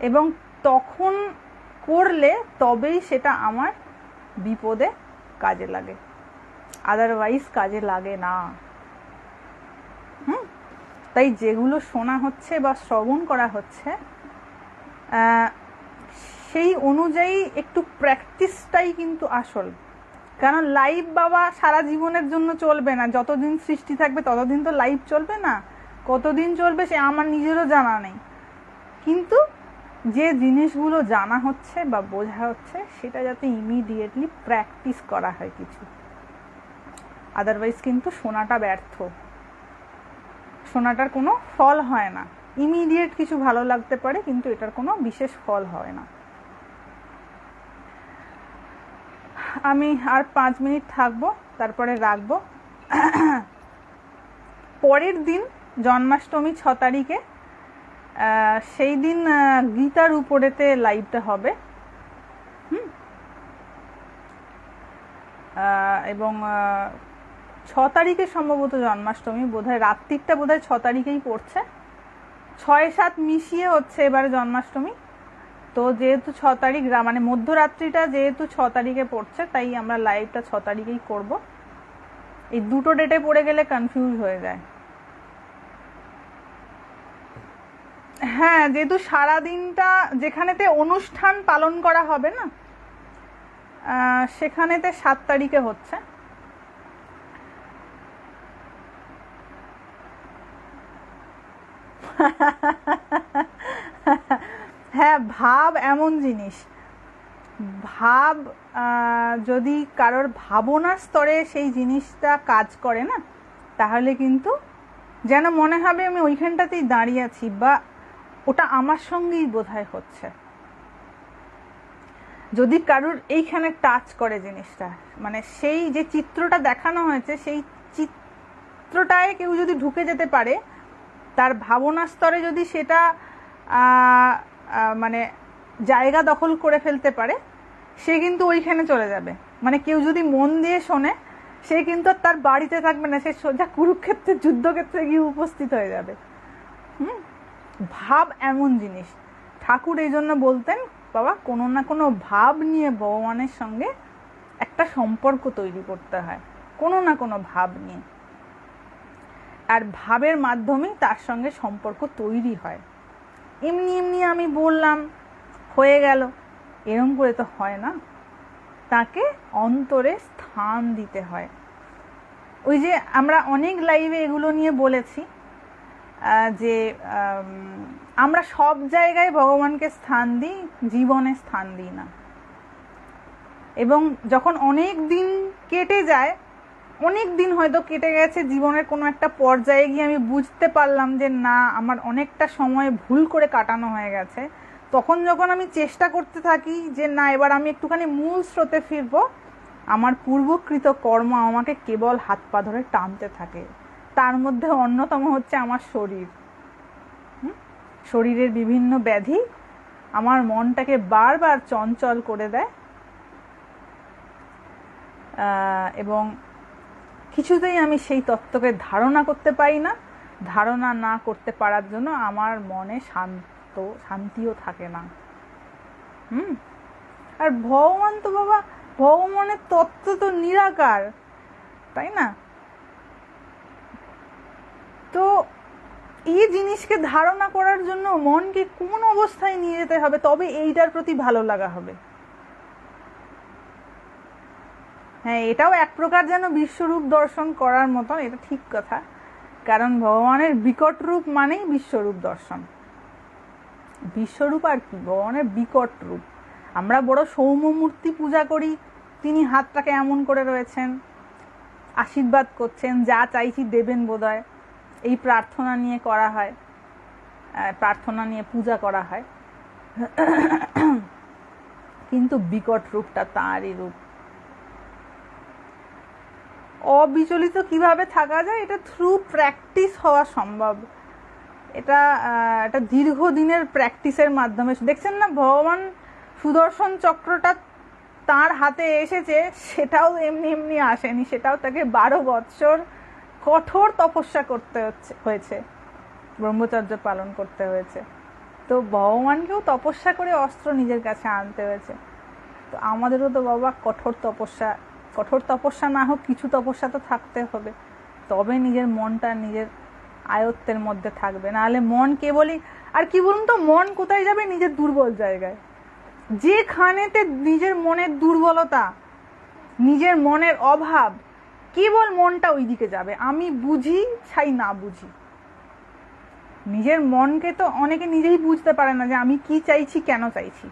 এবং তখন করলে তবেই সেটা আমার বিপদে কাজে লাগে। আদারওয়াইজ কাজে লাগে না। তাই যেগুলো শোনা হচ্ছে বা শ্রবণ করা হচ্ছে সেই অনুযায়ী একটু প্র্যাকটিসটাই কিন্তু আসল। কারণ লাইভ বাবা সারা জীবনের জন্য চলবে না, যতদিন সৃষ্টি থাকবে ততদিন তো লাইভ চলবে না, কতদিন চলবে সে আমার নিজেরও জানা নেই। কিন্তু যে জিনিসগুলো জানা হচ্ছে বা বোঝা হচ্ছে সেটা যাতে ইমিডিয়েটলি প্র্যাকটিস করা হয় কিছু, আদারওয়াইজ কিন্তু শোনাটা ব্যর্থ, শোনাটার কোনো ফল হয় না। ইমিডিয়েট কিছু ভালো লাগতে পারে কিন্তু এটার কোনো বিশেষ ফল হয় না। আমি আর 5 মিনিট থাকবো, তারপরে রাখবো। পরের দিন জন্মাষ্টমী 6 তারিখে, সেই দিন গীতার উপরেতে লাইভটা হবে। এবং 6 তারিখে সম্ভবত জন্মাষ্টমী, বোধহয় রাত্রিটা বোধহয় 6 তারিখেই পড়ছে, 6-7 মিশিয়ে হচ্ছে এবারে জন্মাষ্টমী। তো যেহেতু 6 তারিখ মানে মধ্যরাত্রিটা যেহেতু 6 তারিখে পড়ছে, তাই আমরা লাইভটা 6 তারিখেই করব। এই দুটো ডেটে পড়ে গেলে কনফিউজ হয়ে যায়। হ্যাঁ, যেহেতু সারাদিনটা যেখানেতে অনুষ্ঠান পালন করা হবে না, সেখানেতে 7 তারিখে হচ্ছে। হ্যাঁ, ভাব এমন জিনিস, ভাব যদি কারোর ভাবনার স্তরে সেই জিনিসটা কাজ করে না, তাহলে কিন্তু যেন মনে হবে আমি ওইখানটাতেই দাঁড়িয়ে আছি, বা ওটা আমার সঙ্গেই বোধহয় হচ্ছে। যদি কারোর এইখানে টাচ করে জিনিসটা, মানে সেই যে চিত্রটা দেখানো হয়েছে সেই চিত্রটায় কেউ যদি ঢুকে যেতে পারে, তার ভাবনা স্তরে যদি সেটা মানে জায়গা দখল করে ফেলতে পারে, সে কিন্তু ওইখানে চলে যাবে। মানে কেউ যদি মন দিয়ে শোনে, সে কিন্তু তার বাড়িতে থাকবে না, সে সোজা কুরুক্ষেত্রের যুদ্ধক্ষেত্রে গিয়ে উপস্থিত হয়ে যাবে। ভাব এমন জিনিস, ঠাকুর এই জন্য বলতেন বাবা কোনো না কোনো ভাব নিয়ে ভগবানের সঙ্গে একটা সম্পর্ক তৈরি করতে হয়, কোনো না কোনো ভাব নিয়ে। আর ভাবের মাধ্যমেই তার সঙ্গে সম্পর্ক তৈরি হয়। এমনি এমনি আমি বললাম হয়ে গেল, এরম করে তো হয় না, তাকে অন্তরে স্থান দিতে হয়। ওই যে আমরা অনেক লাইভে এগুলো নিয়ে বলেছি যে আমরা সব জায়গায় ভগবানকে স্থান দিই, জীবনে স্থান দিই না। এবং যখন অনেক দিন কেটে যায়, অনেক দিন হয়তো কেটে গেছে, জীবনের কোনো একটা পর্যায়ে গিয়ে আমি বুঝতে পারলাম যে না, আমার অনেকটা সময় ভুল করে কাটানো হয়ে গেছে, তখন যখন আমি চেষ্টা করতে থাকি যে না এবার আমি একটুখানি মূল স্রোতে ফিরবো, আমার পূর্বকৃত কর্ম আমাকে কেবল হাত পা ধরে টানতে থাকে। তার মধ্যে অন্যতম হচ্ছে আমার শরীর। শরীরের বিভিন্ন ব্যাধি আমার মনটাকে বারবার চঞ্চল করে দেয়, এবং কিছুতেই আমি সেই তত্ত্বকে ধারণা করতে পারি না। ধারণা না করতে পারার জন্য আমার মনে শান্তিও থাকে না। আর ভগবান তো বাবা, ভগবানের তত্ত্ব তো নিরাকার, তাই না? তো এই জিনিসকে ধারণা করার জন্য মনকে কোন অবস্থায় নিয়ে যেতে হবে, তবে এইটার প্রতি ভালো লাগা হবে। হ্যাঁ, এটাও এক প্রকার যেন বিশ্বরূপ দর্শন করার মতন, এটা ঠিক কথা। কারণ ভগবানের বিকট রূপ মানেই বিশ্বরূপ দর্শন। বিশ্বরূপ আর কি, ভগবানের বিকট রূপ। আমরা বড় সৌম্য মূর্তি পূজা করি, তিনি হাতটাকে এমন করে রয়েছেন, আশীর্বাদ করছেন, যা চাইছি দেবেন বোধহয়, এই প্রার্থনা নিয়ে করা হয়, প্রার্থনা নিয়ে পূজা করা হয়। কিন্তু বিকট রূপটা তাঁরই রূপ। অবিচলিত কিভাবে থাকা যায়, এটা থ্রু প্র্যাকটিস হওয়া সম্ভব। এটা একটা দীর্ঘদিনের প্র্যাকটিসের মাধ্যমে। দেখছেন না, ভগবান সুদর্শন চক্রটা তার হাতে এসেছে, সেটাও এমনি এমনি আসেনি, সেটাও তাকে 12 বৎসর কঠোর তপস্যা করতে হয়েছে, ব্রহ্মচর্য পালন করতে হয়েছে। তো ভগবানকেও তপস্যা করে অস্ত্র নিজের কাছে আনতে হয়েছে। তো আমাদেরও তো বাবা কঠোর তপস্যা কঠোর তপস্যা না হোক, কিছু তপস্যা তো থাকতে হবে, তবে নিজের মনটা নিজের আয়ত্তের মধ্যে থাকবে। নাহলে মন কেবলই, আর কি বলুন তো, মন কোথায় যাবে? নিজের দুর্বল জায়গায়। যেখানেতে নিজের মনের দুর্বলতা, নিজের মনের অভাব, কেবল মনটা ওই দিকে যাবে। আমি বুঝি চাই না বুঝি, নিজের মনকে তো অনেকে নিজেই বুঝতে পারে না যে আমি কি চাইছি, কেন চাইছি।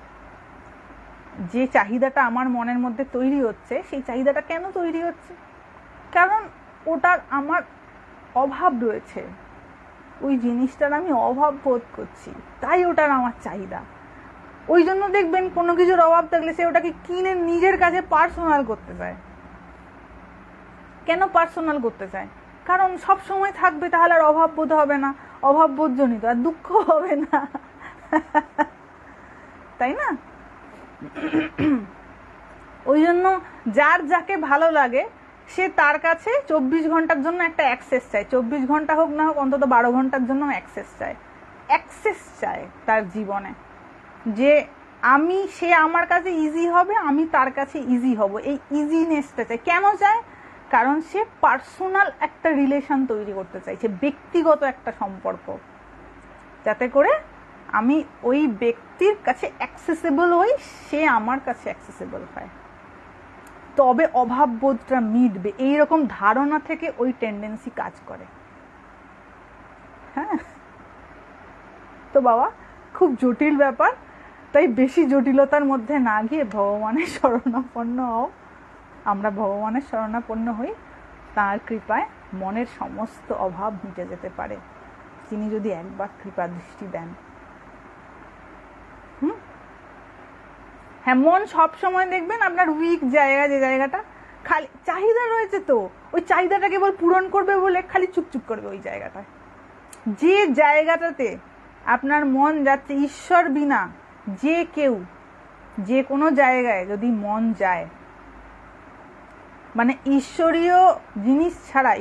যে চাহিদাটা আমার মনের মধ্যে তৈরি হচ্ছে, সেই চাহিদাটা কেন তৈরি হচ্ছে? কারণ ওটার আমার অভাব রয়েছে, ওই জিনিসটার আমি অভাব বোধ করছি, তাই ওটার আমার চাহিদা। ওই জন্য দেখবেন কোনো কিছুর অভাব থাকলে সে ওটাকে কিনে নিজের কাছে পার্সোনাল করতে চায়। কেন পার্সোনাল করতে চায়? কারণ সব সময় থাকবে, তাহলে আর অভাব বোধ হবে না, অভাব বোধ জনিত আর দুঃখ হবে না, তাই না? ওই জন্য যার যাকে ভালো লাগে সে তার কাছে 24 ঘন্টার জন্য একটা অ্যাক্সেস চায়। 24 ঘন্টা হোক না হোক, অন্তত 12 ঘন্টার জন্য অ্যাক্সেস চায়। অ্যাক্সেস চায় তার জীবনে, যে আমি, সে আমার কাছে ইজি হবে, আমি তার কাছে ইজি হব, এই ইজিনেসটা চায়। কেন চায়? কারণ সে পার্সোনাল একটা রিলেশন তৈরি করতে চাইছে, ব্যক্তিগত একটা সম্পর্ক, যাতে করে আমি ওই ব্যক্তির কাছে অ্যাক্সেসেবল হই, সে আমার কাছে অ্যাক্সেসেবল হয়, তবে অভাববোধটা মিটবে। এইরকম ধারণা থেকে ওই টেন্ডেন্সি কাজ করে। হ্যাঁ, তো বাবা খুব জটিল ব্যাপার, তাই বেশি জটিলতার মধ্যে না গিয়ে ভগবানের শরণাপন্ন হও। আমরা ভগবানের শরণাপন্ন হই, তাঁর কৃপায় মনের সমস্ত অভাব মিটে যেতে পারে, তিনি যদি একবার কৃপা দৃষ্টি দেন। হ্যাঁ, মন সব সময় দেখবেন আপনার উইক জায়গা, যে জায়গাটা খালি চাহিদা রয়েছে, তো ওই চাহিদাটা কেবল পূরণ করবে বলে খালি চুপচুপ করবে ওই জায়গাটায়। যে জায়গাটাতে আপনার মন যাচ্ছে, ঈশ্বর বিনা যে কেউ যে কোনো জায়গায় যদি মন যায়, মানে ঈশ্বরীয় জিনিস ছাড়া,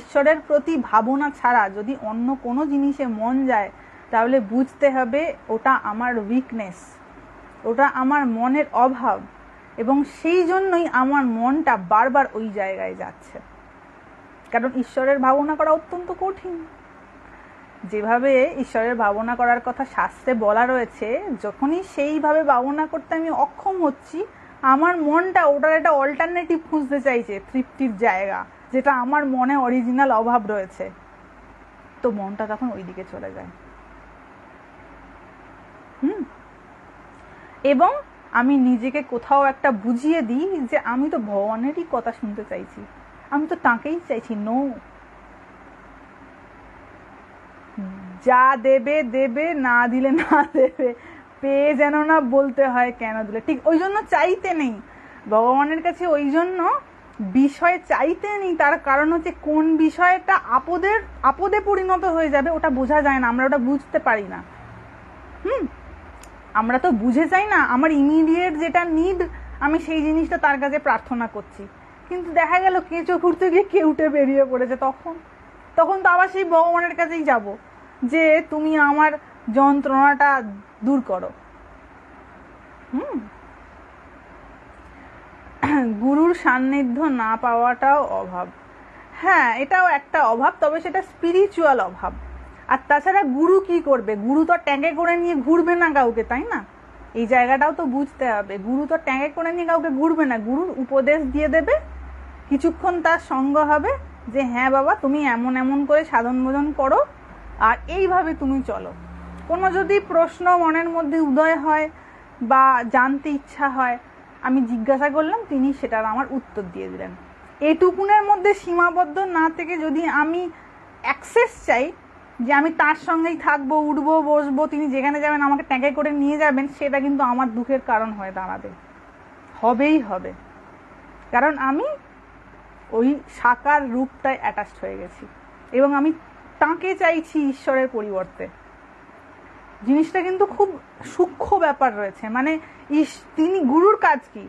ঈশ্বরের প্রতি ভাবনা ছাড়া যদি অন্য কোনো জিনিসে মন যায়, তাহলে বুঝতে হবে ওটা আমার উইকনেস, ওটা আমার মনের অভাব, এবং সেই জন্যই আমার মনটা বারবার ওই জায়গায় যাচ্ছে। কারণ ঈশ্বরের ভাবনা করা অত্যন্ত কঠিন। যেভাবে ঈশ্বরের ভাবনা করার কথা শাস্ত্রে বলা রয়েছে, যখনই সেইভাবে ভাবনা করতে আমি অক্ষম হচ্ছি, আমার মনটা ওটার একটা অল্টারনেটিভ খুঁজতে চাইছে, তৃপ্তির জায়গা, যেটা আমার মনে অরিজিনাল অভাব রয়েছে, তো মনটা তখন ওই দিকে চলে যায়। এবং আমি নিজেকে কোথাও একটা বুঝিয়ে দিই যে আমি তো ভগবানেরই কথা শুনতে চাইছি, আমি তো তাকেই চাইছি। নো, যা দেবে দেবে, না দিলে না দেবে, পেয়ে যেন না বলতে হয় কেন দিলে। ঠিক ওই জন্য চাইতে নেই ভগবানের কাছে, ওই জন্য বিষয় চাইতে নেই। তার কারণ হচ্ছে কোন বিষয়টা আপদে পরিণত হয়ে যাবে ওটা বোঝা যায় না, আমরা ওটা বুঝতে পারি না। আমরা তো বুঝে চাই না, আমার ইমিডিয়েট যেটা নিড আমি সেই জিনিসটা তার কাছে প্রার্থনা করছি, কিন্তু দেখা গেল কেঁচো খুঁড়তে গিয়ে কেউটে বেরিয়ে পড়েছে, তখন তো আবার সেই ভগবানের কাছেই যাব যে তুমি আমার যন্ত্রণাটা দূর করো। গুরুর সান্নিধ্য না পাওয়াটাও অভাব। হ্যাঁ, এটাও একটা অভাব, তবে সেটা স্পিরিচুয়াল অভাব। আর তাছাড়া গুরু কি করবে? গুরু তো ট্যাঙ্কে করে নিয়ে ঘুরবে না কাউকে, তাই না? এই জায়গাটাও তো বুঝতে হবে। গুরু তো ট্যাঙ্কে করে নিয়ে কাউকে ঘুরবে না, গুরুর উপদেশ দিয়ে দেবে, কিছুক্ষণ তার সঙ্গ হবে, যে হ্যাঁ বাবা তুমি এমন এমন করে সাধন ভোজন করো আর এইভাবে তুমি চলো। কোনো যদি প্রশ্ন মনের মধ্যে উদয় হয় বা জানতে ইচ্ছা হয়, আমি জিজ্ঞাসা করলাম, তিনি সেটার আমার উত্তর দিয়ে দিলেন। এটুকুনের মধ্যে সীমাবদ্ধ না থেকে যদি আমি অ্যাক্সেস চাই, যে আমি তার সঙ্গেই থাকবো, উঠবো বসবো, তিনি যেখানে যাবেন আমাকে ট্যাঙ্কে করে নিয়ে যাবেন, সেটা কিন্তু আমার দুঃখের কারণ হয়ে দাঁড়াবে, হবেই হবে। কারণ আমি ওই সাকার রূপটায় অ্যাটাচড হয়ে গেছি এবং আমি তাকে চাইছি ঈশ্বরের পরিবর্তে। জিনিসটা কিন্তু খুব সূক্ষ্ম ব্যাপার রয়েছে। মানে তিনি গুরুর কাজ কি?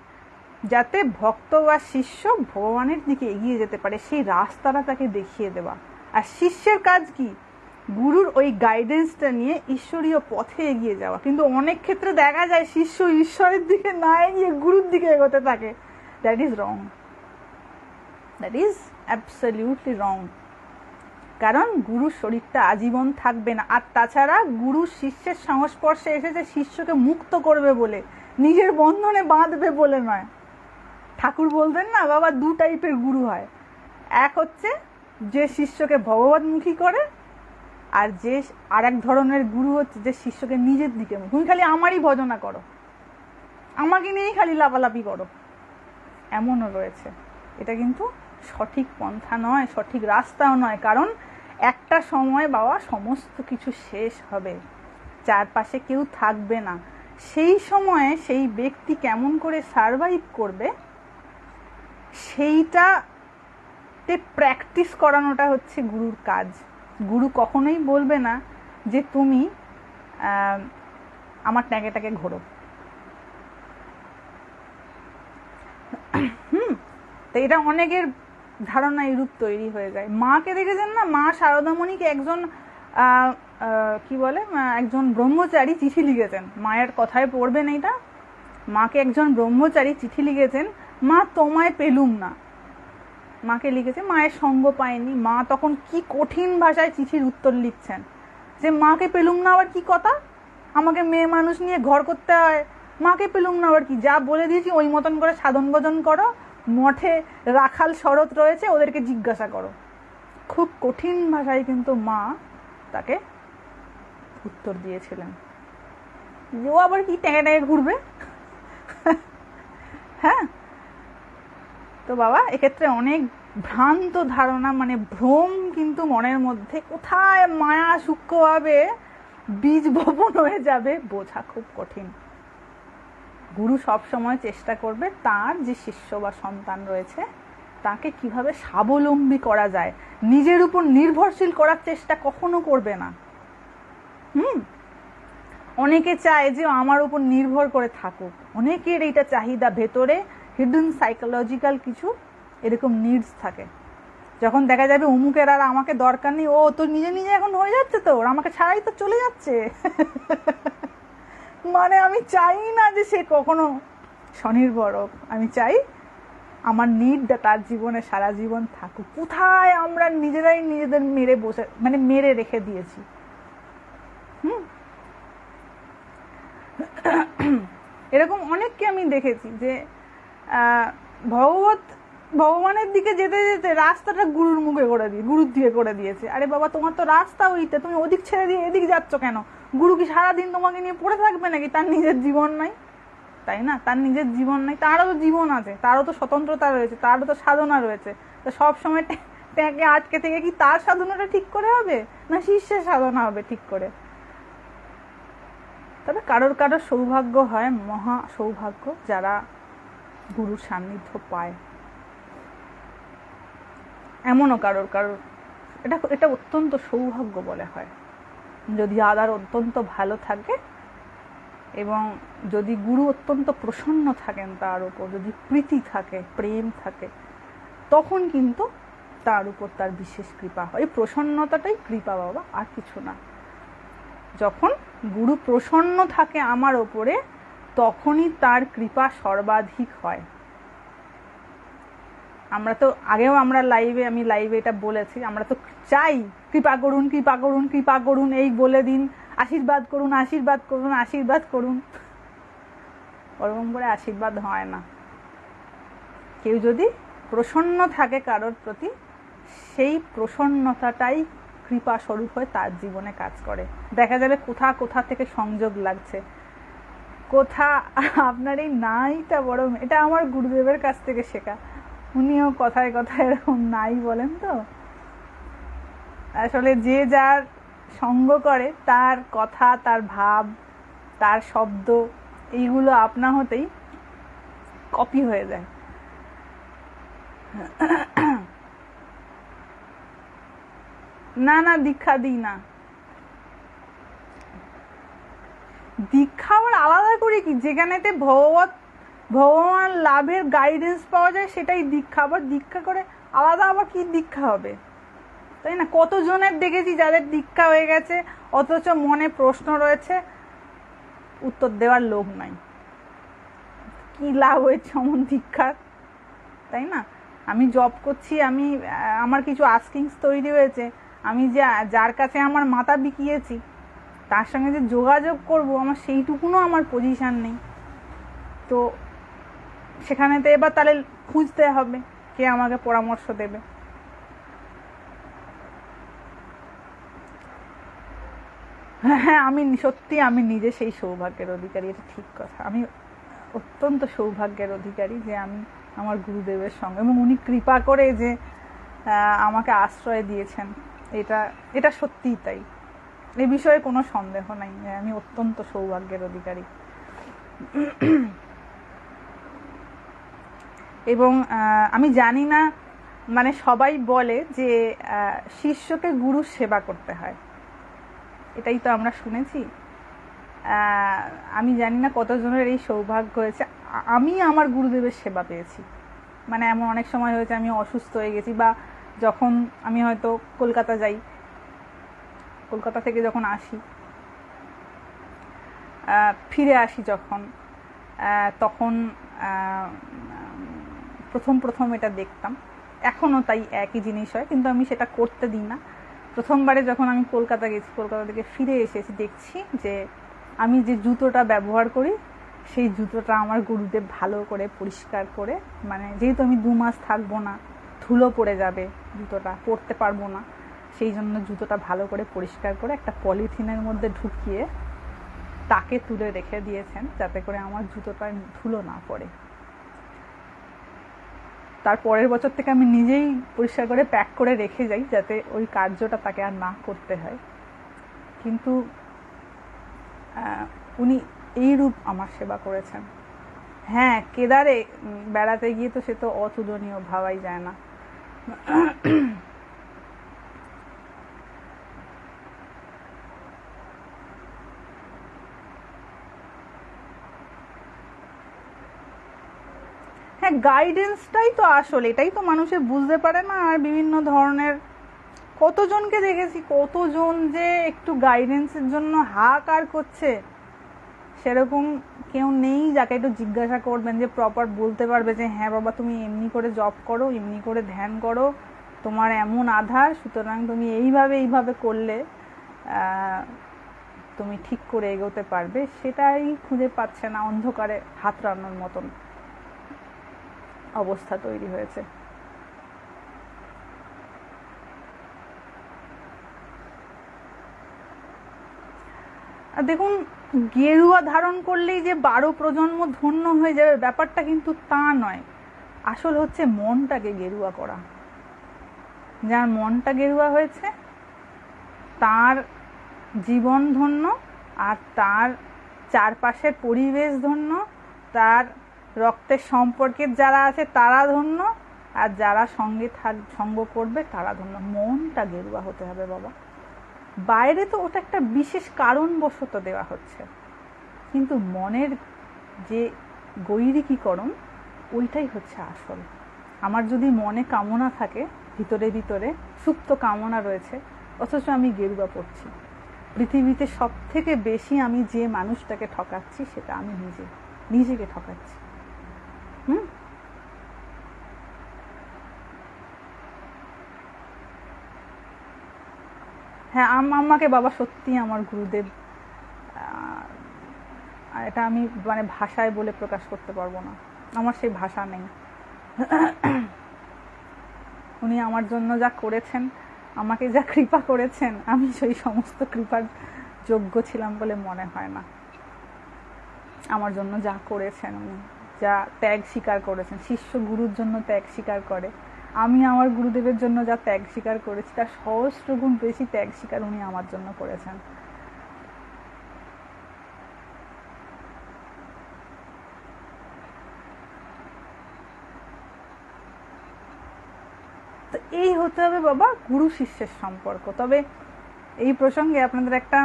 যাতে ভক্ত বা শিষ্য ভগবানের দিকে এগিয়ে যেতে পারে, সেই রাস্তাটা তাকে দেখিয়ে দেওয়া। আর শিষ্যের কাজ কি? গুরুর ওই গাইডেন্সটা নিয়ে ঈশ্বরীয় পথে এগিয়ে যাওয়া। কিন্তু অনেক ক্ষেত্রে দেখা যায় শিষ্য ঈশ্বরের দিকে না এগিয়ে গুরুর দিকে এগোতে থাকে। That is wrong. That is absolutely রং। কারণ গুরুর শরীরটা আজীবন থাকবে না। আর তাছাড়া গুরু শিষ্যের সংস্পর্শে এসেছে শিষ্যকে মুক্ত করবে বলে, নিজের বন্ধনে বাঁধবে বলে নয়। ঠাকুর বলতেন না, বাবা দু টাইপের গুরু হয়, এক হচ্ছে যে শিষ্যকে ভগবতমুখী করে, আর যে আর এক ধরনের গুরু হচ্ছে যে শিষ্যকে নিজের দিকে, তুমি খালি আমারই ভজনা করো, আমাকে নিয়েই খালি লাফালাফি করো, এমনও রয়েছে। এটা কিন্তু সঠিক পন্থা নয়, সঠিক রাস্তাও নয়। কারণ একটা সময় বাবা সমস্ত কিছু শেষ হবে, চারপাশে কেউ থাকবে না। সেই সময়ে সেই ব্যক্তি কেমন করে সারভাইভ করবে সেইটাতে প্র্যাকটিস করানোটা হচ্ছে গুরুর কাজ। গুরু কখনোই বলবে না যে তুমি আমার ট্যাঁকে ঘোরো। তো এটা অনেকের ধারণা এরূপ তৈরি হয়ে যায়। মাকে দেখেছেন না, মা শারদামণিকে একজন কি বলে, একজন ব্রহ্মচারী চিঠি লিখেছেন, মায়ের কথায় পড়বেন এইটা, মাকে একজন ব্রহ্মচারী চিঠি লিখেছেন, মা তোমায় পেলুম না, মাকে লিখেছে, মায়ের সঙ্গ পায়নি। মা তখন কি কঠিন ভাষায় চিঠির উত্তর লিখছেন যে মাকে পেলুম না আবার কি কথা, আমাকে মেয়ে মানুষ নিয়ে ঘর করতে হয়, মাকে পেলুম না আবার কি, যা বলে দিয়েছি ওই মতন করে সাধন ভজন করো, মঠে রাখাল শরৎ রয়েছে ওদেরকে জিজ্ঞাসা করো। খুব কঠিন ভাষায় কিন্তু মা তাকে উত্তর দিয়েছিলেন। ও আবার কি ট্যাঁকে ঘুরবে। হ্যাঁ, তো বাবা এক্ষেত্রে অনেক ভ্রান্ত ধারণা, মানে ভ্রম কিন্তু মনের মধ্যে কোথায় মায়া সূক্ষ্মভাবে বীজ বপন হয়ে যাবে বোঝা খুব কঠিন। গুরু সব সময় চেষ্টা করবে তার যে শিষ্য বা সন্তান রয়েছে তাকে কিভাবে স্বাবলম্বী করা যায়, নিজের উপর নির্ভরশীল করার চেষ্টা কখনো করবে না। অনেকে চায় যে আমার উপর নির্ভর করে থাকুক, অনেকের এইটা চাহিদা, ভেতরে হিডেন সাইকোলজিক্যাল কিছু এরকম নিডস থাকে। যখন দেখা যাবে অমুকের আর আমাকে দরকার নেই, ও তো নিজে নিজে এখন হয়ে যাচ্ছে, তো আমাকে ছাড়াই তো চলে যাচ্ছে, মানে আমি চাই না যে সে কখনো স্বনির্ভর হোক, আমি চাই আমার নিডটা তার জীবনে সারা জীবন থাকুক। কোথায় আমরা নিজেরাই নিজেদের মেরে বসে, মানে মেরে রেখে দিয়েছি। এরকম অনেককে আমি দেখেছি যে ভগবানের দিকে যেতে যেতে রাস্তাটা গুরুর মুখে করে দিয়ে, গুরুর দিকে করে দিয়েছে। আরে বাবা তোমার তো রাস্তা ওইতে, তুমি ওদিক ছেড়ে দিয়ে এদিক যাচ্ছ কেন? গুরু কি সারাদিন তোমাকে নিয়ে পড়ে থাকবে নাকি? তার নিজের জীবন নাই, তাই না? তার নিজের জীবন নাই, তারও তো জীবন আছে, তারও তো স্বতন্ত্রতা রয়েছে, তারও তো সাধনা রয়েছে। তো সবসময় ট্যাঁকে আটকে থেকে কি তার সাধনাটা ঠিক করে হবে, না শিষ্যের সাধনা হবে ঠিক করে? তবে কারোর কারোর সৌভাগ্য হয়, মহা সৌভাগ্য, যারা গুরুর সান্নিধ্য পায়। এমনও কারোর এটা অত্যন্ত সৌভাগ্য বলে হয়, যদি আদার অত্যন্ত ভালো থাকে এবং যদি গুরু অত্যন্ত প্রসন্ন থাকেন তার উপর, যদি প্রীতি থাকে, প্রেম থাকে, তখন কিন্তু তার উপর তার বিশেষ কৃপা হয়। এই প্রসন্নতাটাই কৃপা বাবা, আর কিছু না। যখন গুরু প্রসন্ন থাকে আমার ওপরে, তখনই তার কৃপা সর্বাধিক হয়। আমরা তো আগেও আমি লাইভে এটা বলেছি, আমরা তো চাই কৃপা করুন, কৃপা করুন, কৃপা করুন, এই বলে দিন, আশীর্বাদ করুন, আশীর্বাদ করুন, আশীর্বাদ করুন। ওরকম করে আশীর্বাদ হয় না। কেউ যদি প্রসন্ন থাকে কারোর প্রতি, সেই প্রসন্নতাটাই কৃপা স্বরূপ হয়ে তার জীবনে কাজ করে। দেখা যাবে কোথা থেকে সংযোগ লাগছে, আপনার এই নাইটা বড়, এটা আমার গুরুদেবের কাছ থেকে শেখা। উনিও কথায় কথায় এরকম নাই বলেন। তো আসলে যে যার সঙ্গ করে তার কথা, তার ভাব, তার শব্দ, এইগুলো আপনা হতেই কপি হয়ে যায়। না দীক্ষা দিই না, দীক্ষা আবার আলাদা করে কি, যেখানেতে ভগবান লাভের গাইডেন্স পাওয়া যায় সেটাই দীক্ষা। আবার দীক্ষা করে আলাদা আবার কি দীক্ষা হবে, তাই না? কতজনের দেখেছি যাদের দীক্ষা হয়ে গেছে অথচ মনে প্রশ্ন রয়েছে, উত্তর দেওয়ার লোক নাই। কি লাভ হয়েছে অমন দীক্ষার, তাই না? আমি জব করছি, আমি আমার কিছু আস্কিংস তৈরি হয়েছে, আমি যে যার কাছে আমার মাথা বিকিয়েছি তার সঙ্গে যে যোগাযোগ করব, আমার সেইটুকুনও আমার পজিশান নেই। তো সেখানে তো এবার তাহলে খুঁজতে হবে কে আমাকে পরামর্শ দেবে। হ্যাঁ, আমি সত্যি আমি নিজে সেই সৌভাগ্যের অধিকারী, এটা ঠিক কথা। আমি অত্যন্ত সৌভাগ্যের অধিকারী যে আমি আমার গুরুদেবের সঙ্গে, এবং উনি কৃপা করে যে আমাকে আশ্রয় দিয়েছেন, এটা এটা সত্যিই তাই, এ বিষয়ে কোনো সন্দেহ নাই। আমি অত্যন্ত সৌভাগ্যের অধিকারী। এবং আমি জানি না, মানে সবাই বলে যে শিষ্যকে গুরু সেবা করতে হয়, এটাই তো আমরা শুনেছি। আমি জানি না কতজনের এই সৌভাগ্য হয়েছে। আমি আমার গুরুদেবের সেবা পেয়েছি। মানে এমন অনেক সময় হয়েছে আমি অসুস্থ হয়ে গেছি, বা যখন আমি হয়তো কলকাতা যাই, কলকাতা থেকে যখন আসি, ফিরে আসি যখন, তখন প্রথম এটা দেখতাম, এখনও তাই একই জিনিস হয়, কিন্তু আমি সেটা করতে দিই না। প্রথমবারে যখন আমি কলকাতা গেছি, কলকাতা থেকে ফিরে এসেছি, দেখছি যে আমি যে জুতোটা ব্যবহার করি সেই জুতোটা আমার গুরুদেব ভালো করে পরিষ্কার করে, মানে যেহেতু আমি 2 মাস থাকবো না, ধুলো পড়ে যাবে, জুতোটা পরতে পারবো না, সেই জন্য জুতোটা ভালো করে পরিষ্কার করে একটা পলিথিনের মধ্যে ঢুকিয়ে তাকে তুলে রেখে দিয়েছেন, যাতে করে আমার জুতোটা ধুলো না পড়ে। তার পরের বছর থেকে আমি নিজেই পরিষ্কার করে প্যাক করে রেখে যাই, যাতে ওই কার্যটা তাকে আর না করতে হয়। কিন্তু উনি এই রূপ আমার সেবা করেছেন। হ্যাঁ, কেদারে বেড়াতে গিয়ে তো সে তো অতুলনীয়, ভাবাই যায় না। হ্যাঁ, গাইডেন্সটাই তো আসল, এটাই তো মানুষে বুঝতে পারে না। আর বিভিন্ন ধরনের কতজনকে দেখেছি, কতজন যে একটু গাইডেন্সের জন্য হাহাকার করছে, সেরকম কেউ নেই যাকে একটু জিজ্ঞাসা করবেন, যে প্রপার বলতে পারবে যে হ্যাঁ বাবা তুমি এমনি করে জব করো, এমনি করে ধ্যান করো, তোমার এমন আধার, সুতরাং তুমি এইভাবে করলে তুমি ঠিক করে এগোতে পারবে। সেটাই খুঁজে পাচ্ছে না, অন্ধকারে হাতড়ানোর মতন অবস্থা তৈরি হয়েছে। দেখুন, গেরুয়া ধারণ করলেই যে 12 প্রজন্ম ধন্য হয়ে যাবে, ব্যাপারটা কিন্তু তা নয়। আসল হচ্ছে মনটাকে গেরুয়া করা। যার মনটা গেরুয়া হয়েছে তার জীবন ধন্য, আর তার চারপাশের পরিবেশ ধন্য, তার রক্তের সম্পর্কের যারা আছে তারা ধন্য, আর যারা সঙ্গ করবে তারা ধন্য। মনটা গেরুয়া হতে হবে বাবা। বাইরে তো ওটা একটা বিশেষ কারণবশত দেওয়া হচ্ছে, কিন্তু মনের যে গৈরিকীকরণ, ওইটাই হচ্ছে আসল। আমার যদি মনে কামনা থাকে, ভিতরে সুপ্ত কামনা রয়েছে, অথচ আমি গেরুয়া পড়ছি, পৃথিবীতে সব থেকে বেশি আমি যে মানুষটাকে ঠকাচ্ছি সেটা আমি নিজেকে ঠকাচ্ছি। হ্যাঁ, আমাকে বাবা সত্যি আমার গুরুদেব, এটা আমি মানে ভাষায় বলে প্রকাশ করতে পারবো না, আমার সেই ভাষা নেই। উনি আমার জন্য যা করেছেন, আমাকে যা কৃপা করেছেন, আমি সেই সমস্ত কৃপার যোগ্য ছিলাম বলে মনে হয় না। আমার জন্য যা করেছেন, উনি যা ত্যাগ স্বীকার করেছেন, শিষ্য গুরুর জন্য ত্যাগ স্বীকার করে, আমি আমার গুরুদেবের জন্য যা ত্যাগ স্বীকার করেছি তার সহস্র গুণ বেশি ত্যাগ স্বীকার উনি আমার জন্য করেছেন। তো এই হতে হবে বাবা গুরু শিষ্যের সম্পর্ক। তবে এই প্রসঙ্গে আপনাদের একটা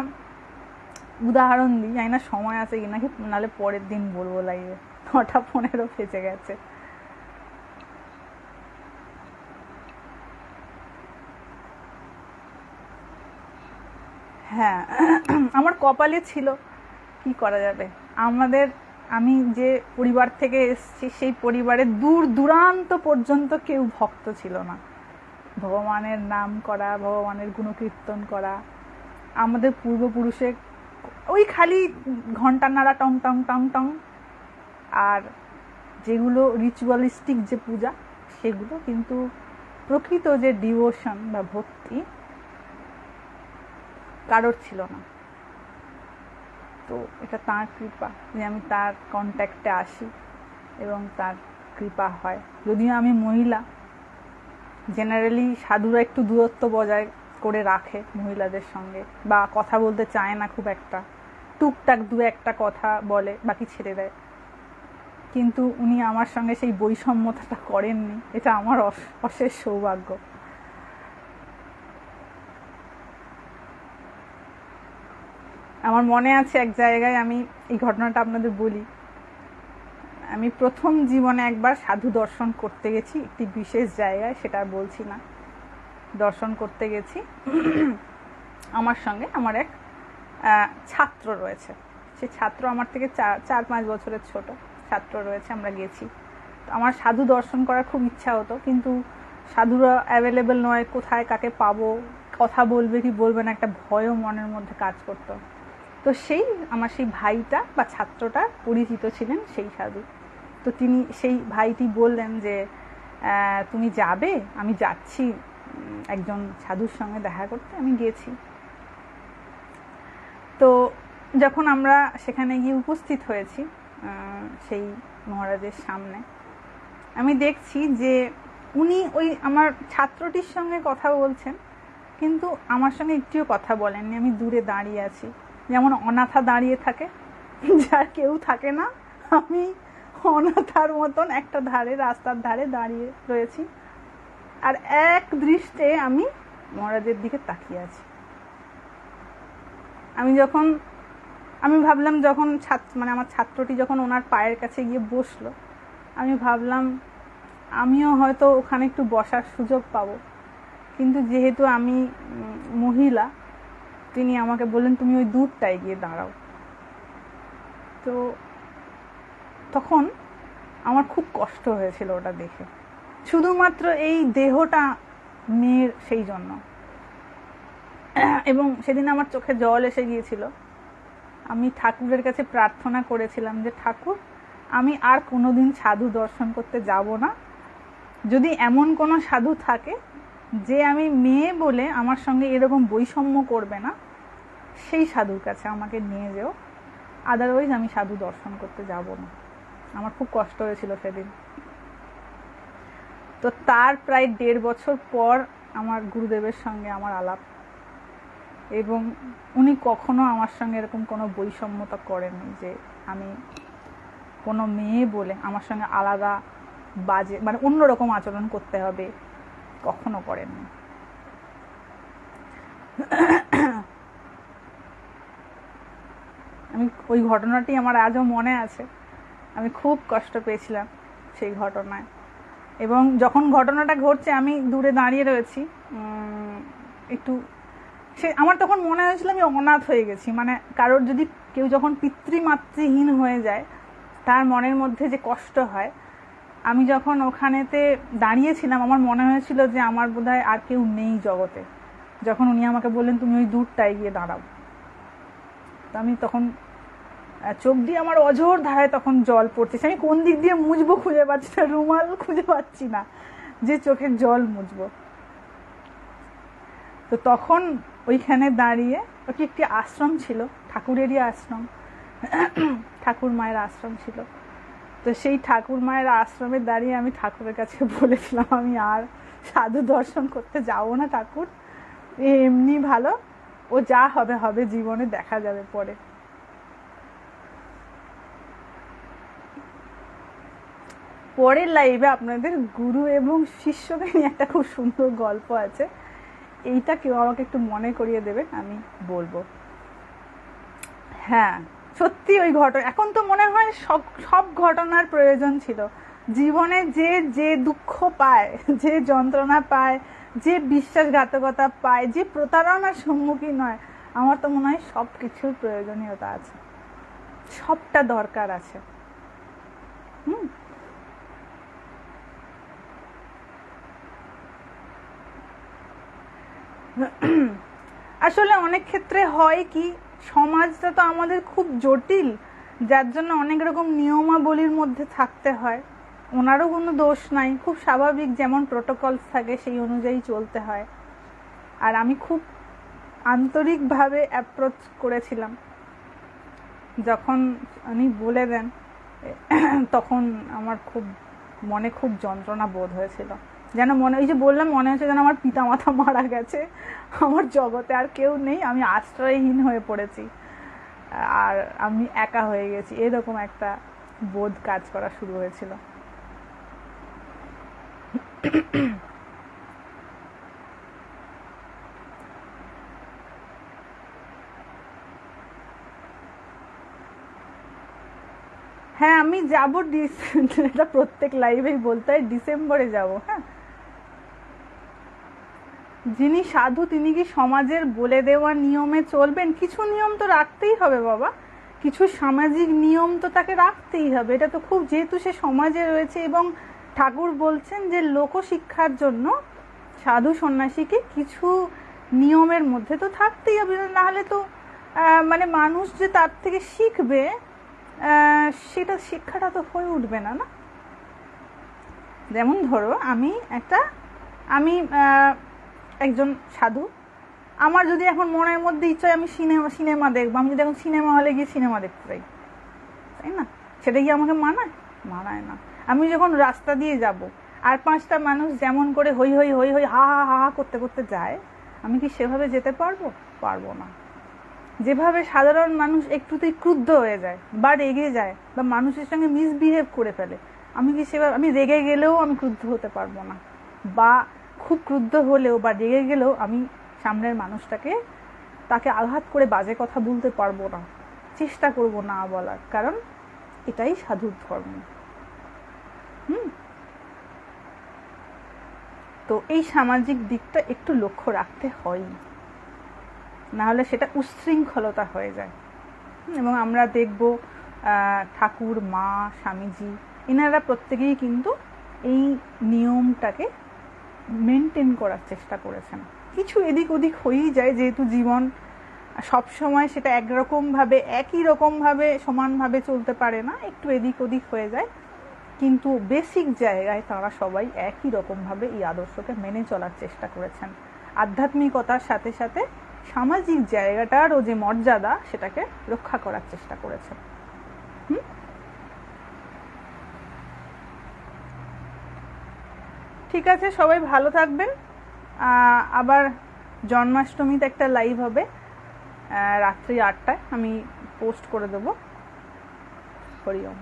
উদাহরণ দিই, জানি না সময় আছে কি নাকি, নাহলে পরের দিন বলবো লাইভে, 9:15 বেজে গেছে। হ্যাঁ, আমার কপালে ছিল, কি করা যাবে। আমি যে পরিবার থেকে এসেছি সেই পরিবারের দূর দূরান্ত পর্যন্ত কেউ ভক্ত ছিল না। ভগবানের নাম করা, ভগবানের গুণকীর্তন করা, আমাদের পূর্বপুরুষে ওই খালি ঘন্টা নাড়া টং টং টং টং, আর যেগুলো রিচুয়ালিস্টিক যে পূজা সেগুলো, কিন্তু প্রকৃত যে ডিভোশন বা ভক্তি কারোর ছিল না। তো এটা তাঁর কৃপা যে আমি তার কন্ট্যাক্টে আসি এবং তার কৃপা হয়। যদিও আমি মহিলা, জেনারেলি সাধুরা একটু দূরত্ব বজায় করে রাখে মহিলাদের সঙ্গে, বা কথা বলতে চায় না খুব একটা, টুকটাক দু একটা কথা বলে, বাকি ছেড়ে দেয়। কিন্তু উনি আমার সঙ্গে সেই বৈষম্যতা করেননি, এটা আমার অশেষ সৌভাগ্য। আমার মনে আছে এক জায়গায়, আমি এই ঘটনাটা আপনাদের বলি। আমি প্রথম জীবনে একবার সাধু দর্শন করতে গেছি একটি বিশেষ জায়গায়, সেটা বলছি না। দর্শন করতে গেছি, আমার সঙ্গে আমার এক ছাত্র রয়েছে। সে ছাত্র আমার থেকে 4-5 বছরের ছোট ছাত্র রয়েছে। আমরা গেছি, আমার সাধু দর্শন করার খুব ইচ্ছা হতো, কিন্তু সাধুরা অ্যাভেলেবেল নয়, কোথায় কাকে পাবো, কথা বলবে কি বলবে না, একটা ভয়ও মনের মধ্যে কাজ করতো। তো আমার সেই ভাইটা বা ছাত্রটা পরিচিত ছিলেন সেই সাধু। তো সেই ভাইটি বললেন যে তুমি যাবে? আমি যাচ্ছি একজন সাধুর সঙ্গে দেখা করতে। আমি গেছি। তো যখন আমরা সেখানে গিয়ে উপস্থিত হয়েছি সেই মহারাজের সামনে, আমি দেখছি যে উনি ওই আমার ছাত্রটির সঙ্গে কথা বলছেন, কিন্তু আমার সঙ্গে একটিও কথা বলেননি। আমি দূরে দাঁড়িয়ে আছি, যেমন অনাথা দাঁড়িয়ে থাকে, যার কেউ থাকে না, আমি অনাথার মতন একটা ধারে, রাস্তার ধারে দাঁড়িয়ে রয়েছি। আর এক দৃষ্টে আমি মহারাজের দিকে তাকিয়ে আছি। আমি ভাবলাম, যখন আমার ছাত্রটি যখন ওনার পায়ের কাছে গিয়ে বসলো, আমি ভাবলাম আমিও হয়তো ওখানে একটু বসার সুযোগ পাবো। কিন্তু যেহেতু আমি মহিলা, তিনি আমাকে বললেন তুমি ওই দূরটায় গিয়ে দাঁড়াও। তো তখন আমার খুব কষ্ট হয়েছিল ওটা দেখে, শুধুমাত্র এই দেহটা মেয়ের সেই জন্য। এবং সেদিন আমার চোখে জল এসে গিয়েছিল। আমি ঠাকুরের কাছে প্রার্থনা করেছিলাম যে ঠাকুর, আমি আর কোনোদিন সাধু দর্শন করতে যাব না। যদি এমন কোনো সাধু থাকে যে আমি মেয়ে বলে আমার সঙ্গে এরকম বৈষম্য করবে না, সেই সাধুর কাছে আমাকে নিয়ে যেও, আদারওয়াইজ আমি সাধু দর্শন করতে যাব না। আমার খুব কষ্ট হয়েছিল সেদিন। তো তার প্রায় 1.5 বছর পর আমার গুরুদেবের সঙ্গে আমার আলাপ, এবং উনি কখনো আমার সঙ্গে এরকম কোনো বৈষম্যতা করেননি যে আমি কোনো মেয়ে বলে আমার সঙ্গে আলাদা বাজে অন্যরকম আচরণ করতে হবে, কখনো করেননি। ওই ঘটনাটি আমার আজও মনে আছে। আমি খুব কষ্ট পেয়েছিলাম সেই ঘটনায়। এবং যখন ঘটনাটা ঘটছে আমি দূরে দাঁড়িয়ে রয়েছি, আমার তখন মনে হয়েছিল আমি অনাথ হয়ে গেছি। কারোর যদি কেউ যখন পিতৃমাতৃহীন হয়ে যায়, তার মনের মধ্যে যে কষ্ট হয়, আমি যখন ওখানেতে দাঁড়িয়েছিলাম আমার মনে হয়েছিল যে আমার বোধহয় আর কেউ নেই জগতে। যখন উনি আমাকে বললেন তুমি ওই দূরটায় গিয়ে দাঁড়াও, তো আমি তখন চোখ দিয়ে আমার অঝোর ধারায় তখন জল পড়তেছে। আমি কোন দিক দিয়ে মুছবো খুঁজে পাচ্ছি না, রুমাল খুঁজে পাচ্ছি না যে চোখের জল মুছবো। তো তখন ওইখানে দাঁড়িয়ে, ওটি একটি আশ্রম ছিল, ঠাকুরেরই আশ্রম, ঠাকুর মায়ের আশ্রম ছিল। তো সেই ঠাকুর মায়ের আশ্রমে দাঁড়িয়ে আমি ঠাকুরের কাছে বলেছিলাম আমি আর সাধু দর্শন করতে যাব না ঠাকুর, এমনি ভালো, ও যা হবে হবে, জীবনে দেখা যাবে পরে। পরের লাইভে আপনাদের গুরু এবং শিষ্যকে নিয়ে একটা খুব সুন্দর গল্প আছে, এইটা কেউ আমাকে একটু মনে করিয়ে দেবে, আমি বলবো। হ্যাঁ, সত্যি ওই ঘটনা, এখন তো মনে হয় সব ঘটনার প্রয়োজন ছিল। জীবনে যে দুঃখ পায়, যে যন্ত্রণা পায়, যে বিশ্বাসঘাতকতা পায়, যে প্রতারণার সম্মুখীন হয়, আমার তো মনে হয় সব কিছুর প্রয়োজনীয়তা আছে, সবটা দরকার আছে। হুম। আসলে অনেক ক্ষেত্রে হয় কি, সমাজটা তো আমাদের খুব জটিল, যার জন্য অনেক রকম নিয়মাবলীর মধ্যে থাকতে হয়। ওনারও কোনো দোষ নাই, খুব স্বাভাবিক, যেমন প্রোটোকলস থাকে সেই অনুযায়ী চলতে হয়। আর আমি খুব আন্তরিকভাবে অ্যাপ্রোচ করেছিলাম, যখন উনি বলে দেন তখন আমার খুব মনে খুব যন্ত্রণা বোধ হয়েছিল, যেন মনে, এই যে বললাম, মনে হচ্ছে যেন আমার পিতা মাতা মারা গেছে, আমার জগতে আর কেউ নেই, আমি আশ্রয়হীন হয়ে পড়েছি আর আমি একা হয়ে গেছি, এরকম একটা বোধ কাজ করা শুরু হয়েছিল। হ্যাঁ, আমি যাবো, এটা প্রত্যেক লাইভেই বলতে হয়, ডিসেম্বরে যাব। হ্যাঁ, যিনি সাধু তিনি কি সমাজের বলে দেওয়া নিয়মে চলবেন? কিছু নিয়ম তো রাখতেই হবে বাবা, কিছু সামাজিক নিয়ম তো তাকে রাখতেই হবে। এটা তো খুব, যেহেতু সে সমাজে রয়েছে, এবং ঠাকুর বলছেন যে লোকশিক্ষার জন্য সাধু সন্ন্যাসীকে কিছু নিয়মের মধ্যে তো থাকতেই হবে, নাহলে তো মানে মানুষ যে তার থেকে শিখবে সেটা, শিক্ষাটা তো হয়ে উঠবে না। না, যেমন ধরো আমি একজন সাধু, আমার যদি এখন মনের মধ্যে ইচ্ছা হয় আমি সিনেমা দেখবো, আমি যদি এখন সিনেমা হলে গিয়ে সিনেমা দেখতে চাই, তাই না? সেটা কি আমাকে মানায় না। আমি যখন রাস্তা দিয়ে যাব আর 5টা মানুষ যেমন করে হই হই হই হই হা হা হা করতে করতে যায়, আমি কি সেভাবে যেতে পারবো না। যেভাবে সাধারণ মানুষ একটুতেই ক্রুদ্ধ হয়ে যায় বা রেগে যায় বা মানুষের সঙ্গে মিসবিহেভ করে ফেলে, আমি কি সেভাবে, আমি রেগে গেলেও আমি ক্রুদ্ধ হতে পারবো না, বা খুব ক্রুদ্ধ হলেও বা রেগে গেলেও আমি সামনের মানুষটাকে, তাকে আঘাত করে বাজে কথা বলতে পারবো না, চেষ্টা করব না বলার, কারণ এটাই সাধুর ধর্ম। তো এই সামাজিক দিকটা একটু লক্ষ্য রাখতে হয়, না হলে সেটা উচ্ছৃঙ্খলতা হয়ে যায়। এবং আমরা দেখব ঠাকুর, মা, স্বামীজি, এনারা প্রত্যেকেই কিন্তু এই নিয়মটাকে মেনটেন করার চেষ্টা করেছেন। কিছু এদিক ওদিক হয়েই যায়, যেহেতু জীবন সব সময় সেটা একরকমভাবে, একই রকমভাবে সমানভাবে চলতে পারে না, একটু এদিক ওদিক হয়ে যায়, কিন্তু বেসিক জায়গায় তারা সবাই একই রকমভাবে এই আদর্শকে মেনে চলার চেষ্টা করেছেন। আধ্যাত্মিকতার সাথে সাথে সামাজিক জায়গাটারও যে মর্যাদা, সেটাকে রক্ষা করার চেষ্টা করেছেন। ঠিক আছে, সবাই ভালো থাকবেন। আবার জন্মাষ্টমীতে একটা লাইভ হবে রাত্রি 8টায়, আমি পোস্ট করে দেবো। হরি ওম।